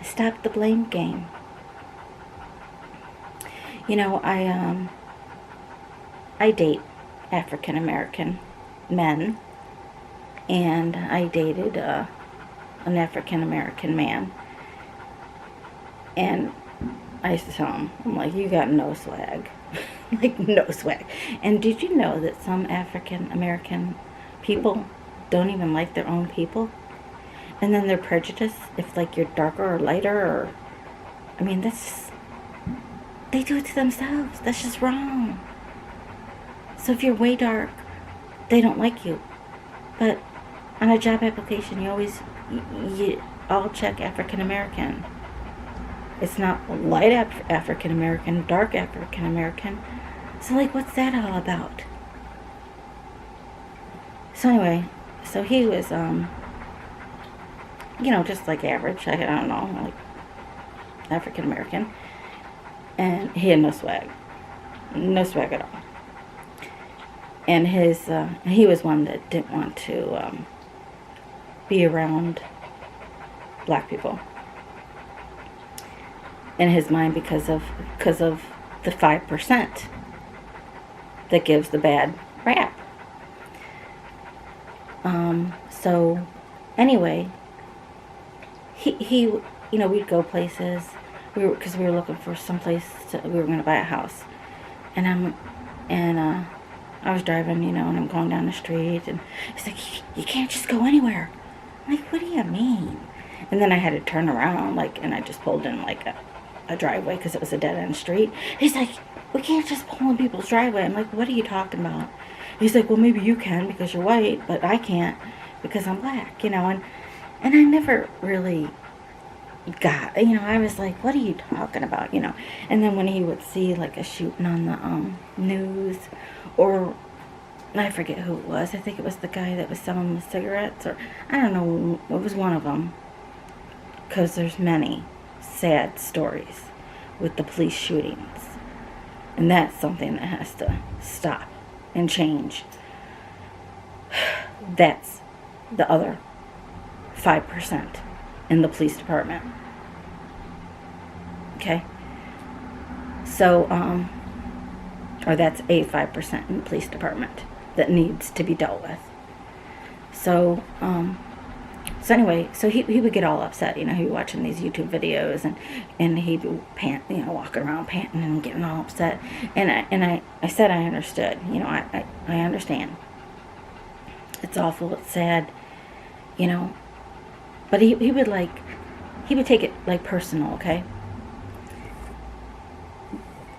stop the blame game. You know, I date African American men, and I dated an African American man, and I used to tell him, I'm like, you got no swag. Like, no swag. And did you know that some African American people don't even like their own people? And then they're prejudiced if, like, you're darker or lighter, or, I mean, that's just, they do it to themselves. That's just wrong. So if you're way dark, they don't like you. But on a job application, you all check African American. It's not light African American, dark African American. So, like, what's that all about? So anyway, so he was, you know, just like average. I don't know, like African American, and he had no swag at all. And he was one that didn't want to be around black people in his mind because of the 5% that gives the bad rap. So anyway, he you know, we'd go places. Because we were looking for someplace we were going to buy a house, and I was driving, you know, and I'm going down the street, and he's like, you can't just go anywhere. I'm like, what do you mean? And then I had to turn around, like, and I just pulled in, like, a driveway because it was a dead-end street. He's like, we can't just pull in people's driveway. I'm like, what are you talking about? He's like, well, maybe you can because you're white, but I can't because I'm black, you know. And I never really got, you know, I was like, what are you talking about, you know? And then when he would see, like, a shooting on the news, or I forget who it was. I think it was the guy that was selling the cigarettes, or I don't know, it was one of them, because there's many sad stories with the police shootings, and that's something that has to stop and change. That's the other 5% in the police department. Okay? So, or that's a 5% in the police department that needs to be dealt with. So, so anyway, so he would get all upset, you know, he'd be watching these YouTube videos, and he'd be walking around panting and getting all upset. And I said I understood, you know, I understand. It's awful, it's sad, you know. But he would take it, like, personal, okay?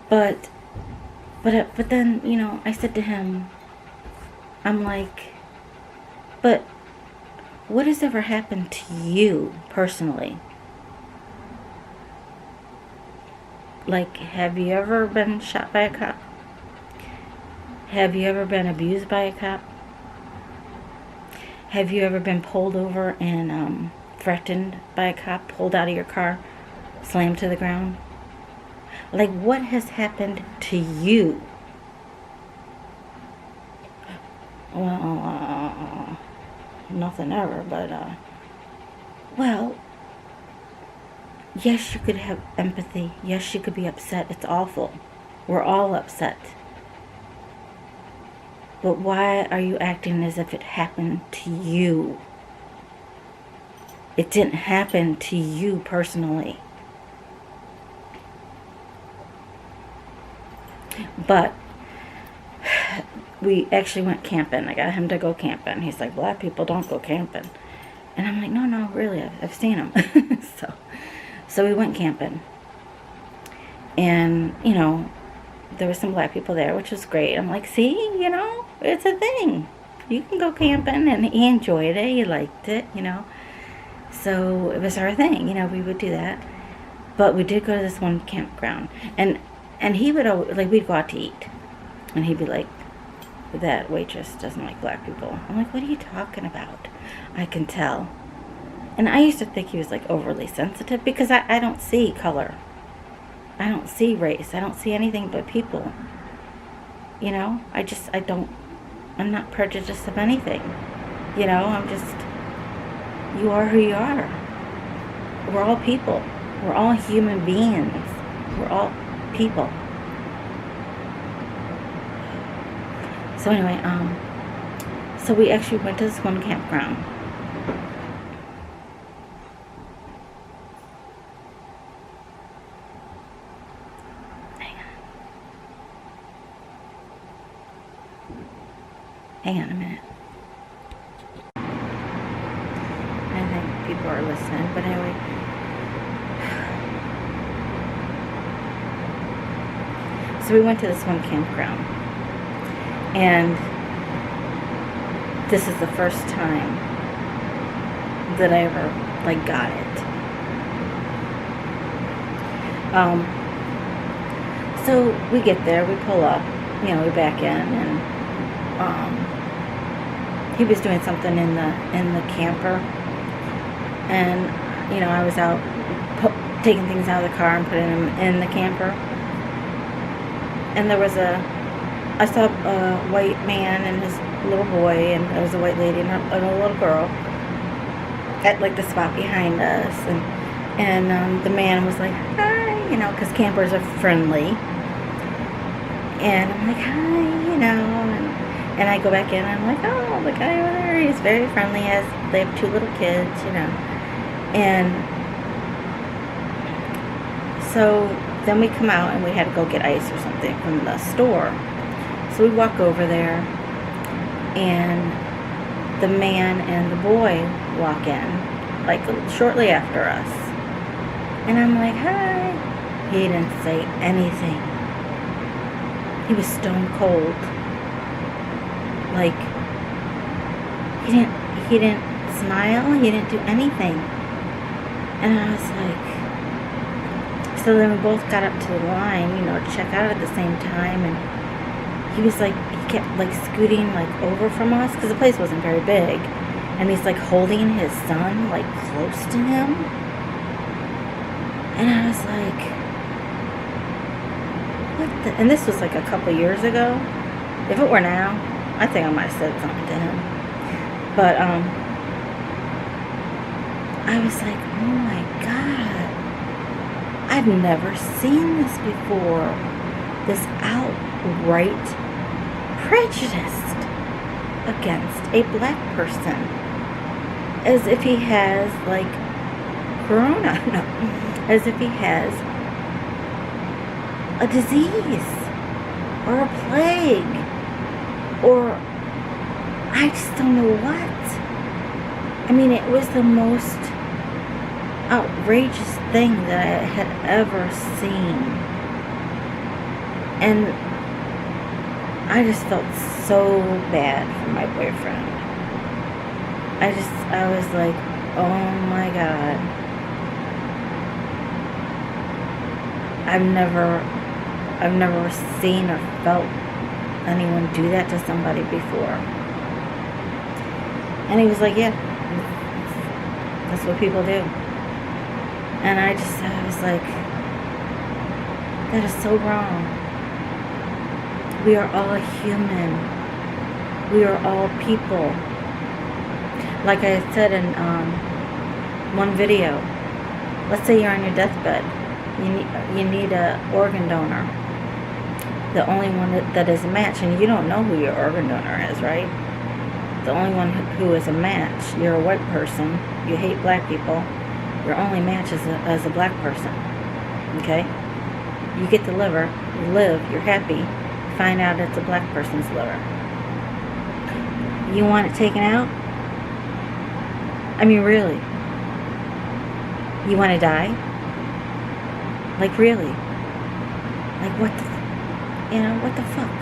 But then, you know, I said to him, I'm like, but what has ever happened to you personally? Like, have you ever been shot by a cop? Have you ever been abused by a cop? Have you ever been pulled over and threatened by a cop, pulled out of your car, slammed to the ground? Like, what has happened to you? Well, nothing ever, but, well, yes, you could have empathy. Yes, you could be upset. It's awful. We're all upset. But why are you acting as if it happened to you? It didn't happen to you personally. But we actually went camping. I got him to go camping. He's like, black people don't go camping. And I'm like, no, really, I've seen them. So we went camping. And, you know, there were some black people there, which was great. I'm like, see, you know, it's a thing. You can go camping. And he enjoyed it. He liked it, you know. So it was our thing, you know, we would do that. But we did go to this one campground. And he would always, like, we'd go out to eat. And he'd be like, that waitress doesn't like black people. I'm like, what are you talking about? I can tell. And I used to think he was, like, overly sensitive because I don't see color. I don't see race. I don't see anything but people. You know? I don't I'm not prejudiced of anything. I'm just, you are who you are. We're all people. We're all human beings. We're all people. So anyway, so we actually went to this one campground. Hang on a minute. I think people are listening, but anyway. So we went to this one campground, and this is the first time that I ever got it. So we get there, we pull up, we back in, and he was doing something in the camper, and I was out taking things out of the car and putting them in the camper, and I saw a white man and his little boy, and there was a white lady and a little girl at the spot behind us, and the man was like, hi, because campers are friendly, and I'm like, hi, and I go back in, and I'm like, oh, the guy over there, he's very friendly, they have 2 little kids, and so then we come out, and we had to go get ice or something from the store. So we walk over there, and the man and the boy walk in, shortly after us. And I'm like, hi. He didn't say anything. He was stone cold. He didn't smile, he didn't do anything. And I was like, so then we both got up to the line, to check out at the same time, and he was he kept scooting over from us, because the place wasn't very big, and he's holding his son close to him, and I was like, what the, and this was a couple years ago. If it were now, I think I might have said something to him. But I was like, oh my God, I've never seen this before. This outright prejudiced against a black person, as if he has corona, no, as if he has a disease or a plague, or I just don't know what. I mean, it was the most outrageous thing that I had ever seen, and I just felt so bad for my boyfriend. I was like, oh my God. I've never seen or felt anyone do that to somebody before. And he was like, yeah, that's what people do. And I was like, that is so wrong. We are all human. We are all people. Like I said in one video, let's say you're on your deathbed. You need an organ donor. The only one that is a match, and you don't know who your organ donor is, right? The only one who is a match, you're a white person, you hate black people, your only match is as a black person, okay? You get the liver, you live, you're happy, find out it's a black person's liver. You want it taken out? I mean, really? You want to die? Really? What the, what the fuck?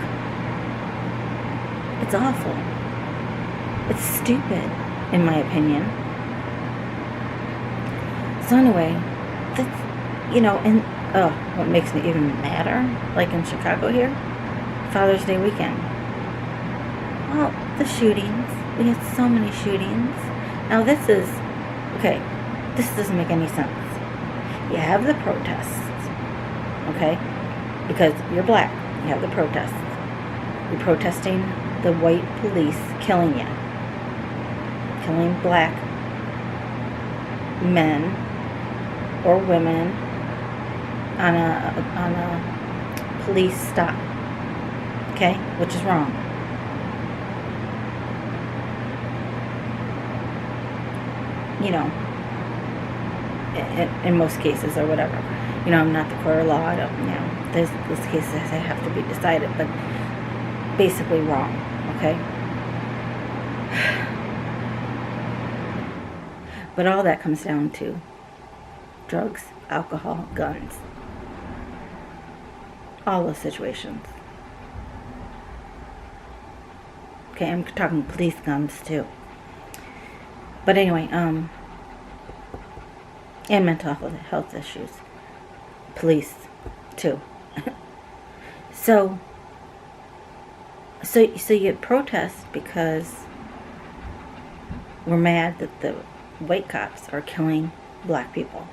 It's awful. It's stupid, in my opinion. So anyway, that's, and, what makes me even madder, in Chicago here, Father's Day weekend. Well, the shootings. We had so many shootings. Now this doesn't make any sense. You have the protests, okay? Because you're black, you have the protests. You're protesting the white police killing you, killing black men or women on a police stop, okay, which is wrong. You know, in most cases or whatever. You know, I'm not the court of law. I don't, you know, there's cases that have to be decided, but basically wrong, okay? But all that comes down to drugs, alcohol, guns. All those situations. Okay, I'm talking police guns too. But anyway, and mental health issues. Police too. So you protest because we're mad that the white cops are killing black people.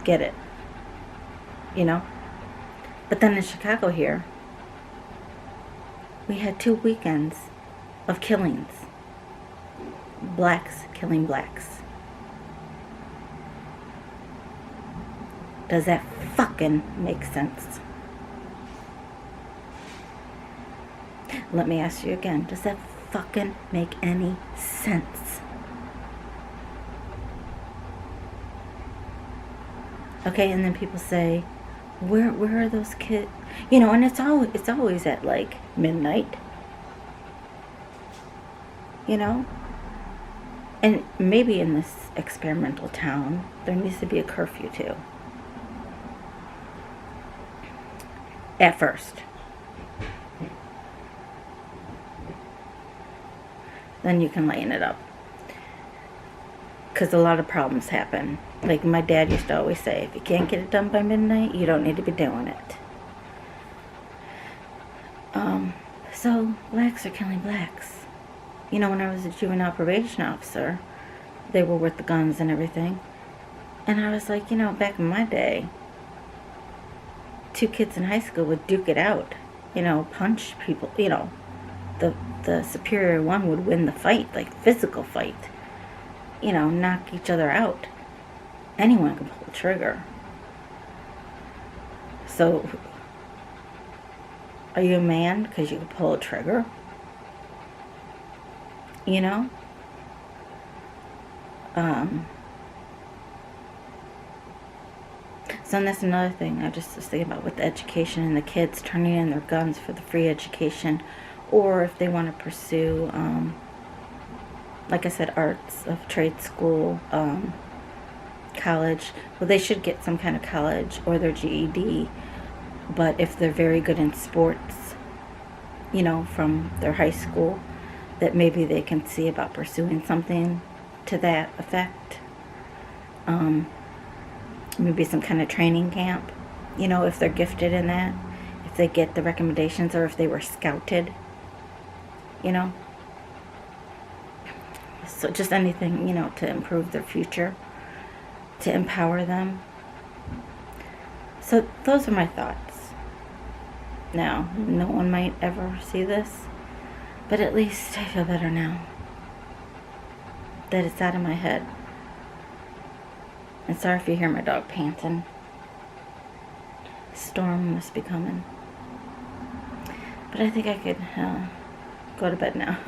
Get it? You know? But then in Chicago here, we had 2 weekends of killings. Blacks killing blacks. Does that fucking make sense? Let me ask you again. Does that fucking make any sense? Okay, and then people say, where are those kids? You know, and it's always at like midnight. You know? And maybe in this experimental town, there needs to be a curfew too. At first. Then you can lighten it up. Because a lot of problems happen. Like my dad used to always say, if you can't get it done by midnight, you don't need to be doing it. So blacks are killing blacks. You know, when I was a juvenile probation officer, they were with the guns and everything. And I was like, you know, back in my day, 2 kids in high school would duke it out. You know, punch people, you know. The superior one would win the fight, like physical fight. You know, knock each other out. Anyone can pull a trigger. So, are you a man because you can pull a trigger? You know? So that's another thing I just was thinking about with the education and the kids turning in their guns for the free education, or if they want to pursue, like I said, arts of trade school, college. Well, they should get some kind of college or their GED, but if they're very good in sports, you know, from their high school, that maybe they can see about pursuing something to that effect. Maybe some kind of training camp, you know, if they're gifted in that, if they get the recommendations, or if they were scouted, you know. So just anything, you know, to improve their future, to empower them. So those are my thoughts. Now, no one might ever see this, but at least I feel better now that it's out of my head. And sorry if you hear my dog panting. Storm must be coming. But I think I could go to bed now.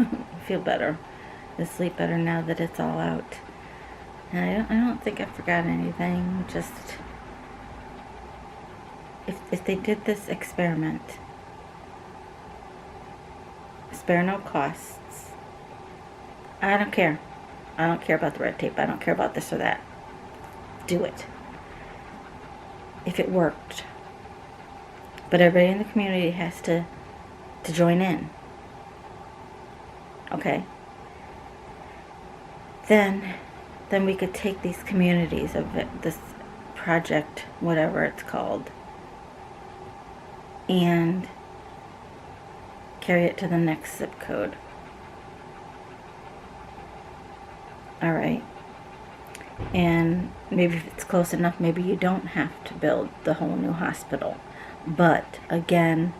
Feel better. Sleep better now that it's all out. And I don't think I forgot anything. Just if they did this experiment, spare no costs. I don't care. I don't care about the red tape. I don't care about this or that. Do it. If it worked. But everybody in the community has to join in. Okay? Then we could take these communities of this project, whatever it's called, and carry it to the next zip code. All right. And maybe if it's close enough, maybe you don't have to build the whole new hospital. But again,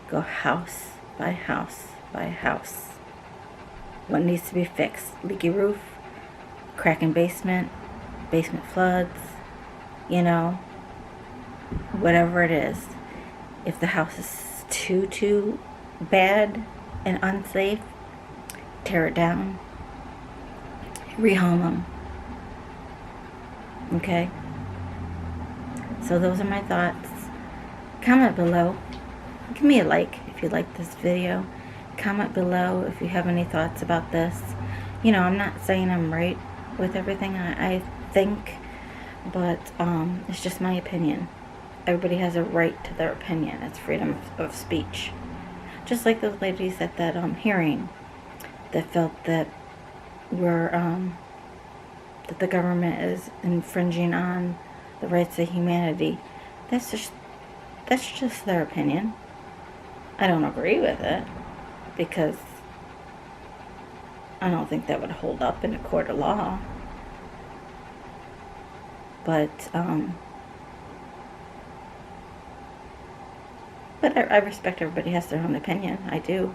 go house by house by house. What needs to be fixed? Leaky roof, cracking basement, basement floods, you know, whatever it is. If the house is too bad and unsafe, tear it down, rehome them. Okay? So those are my thoughts. Comment below. Give me a like if you like this video. Comment below if you have any thoughts about this. You know, I'm not saying I'm right with everything I think, but it's just my opinion. Everybody has a right to their opinion. It's freedom of speech. Just like those ladies at that hearing that felt that that the government is infringing on the rights of humanity. That's just their opinion. I don't agree with it, because I don't think that would hold up in a court of law. But I respect everybody has their own opinion. I do.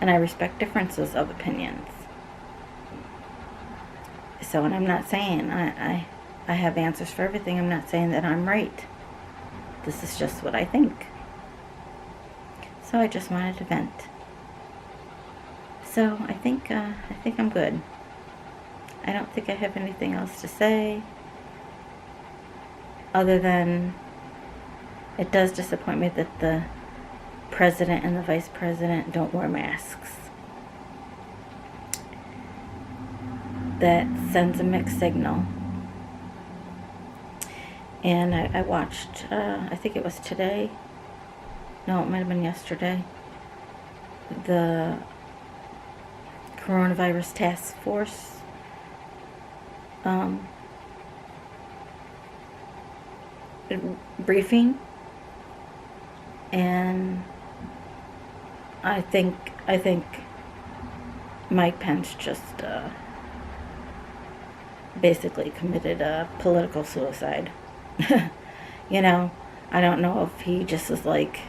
And I respect differences of opinions. So, and I'm not saying I have answers for everything. I'm not saying that I'm right. This is just what I think. So I just wanted to vent. So I think I'm good. I don't think I have anything else to say, other than it does disappoint me that the president and the vice president don't wear masks. That sends a mixed signal. And I watched, I think it was today, no, it might have been yesterday, the coronavirus task force briefing, and I think Mike Pence just basically committed a political suicide. You know, I don't know if he just is like,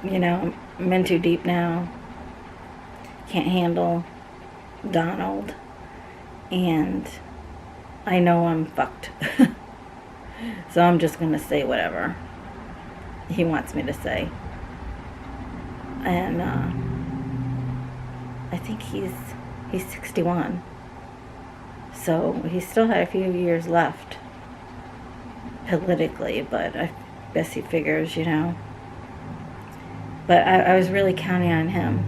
you know, I'm in too deep now, can't handle Donald, and I know I'm fucked. So I'm just gonna say whatever he wants me to say. And I think he's 61, so he still had a few years left politically, but I guess he figures, you know. But I was really counting on him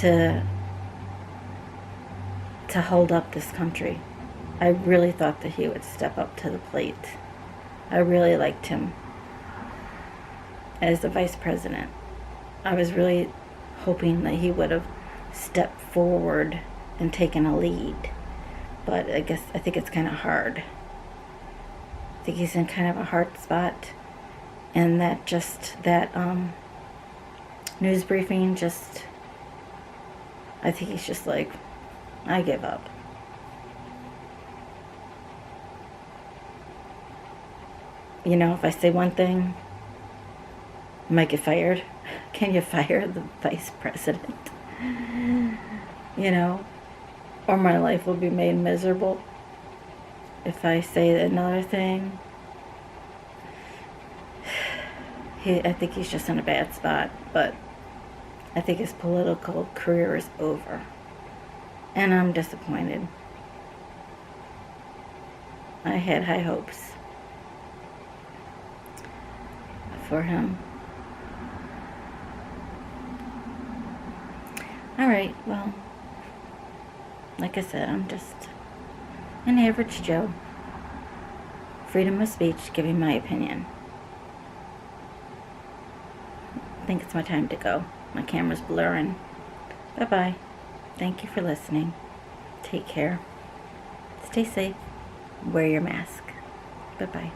to hold up this country. I really thought that he would step up to the plate. I really liked him as the vice president. I was really hoping that he would have stepped forward and taken a lead. But I think it's kind of hard. I think he's in kind of a hard spot. And that news briefing I think he's just like, I give up. You know, if I say one thing, I might get fired. Can you fire the vice president? You know, or my life will be made miserable if I say another thing. I think he's just in a bad spot, but I think his political career is over. And I'm disappointed. I had high hopes for him. Alright, well, like I said, I'm just an average Joe. Freedom of speech, giving my opinion. I think it's my time to go. My camera's blurring. Bye-bye. Thank you for listening. Take care. Stay safe. Wear your mask. Bye-bye.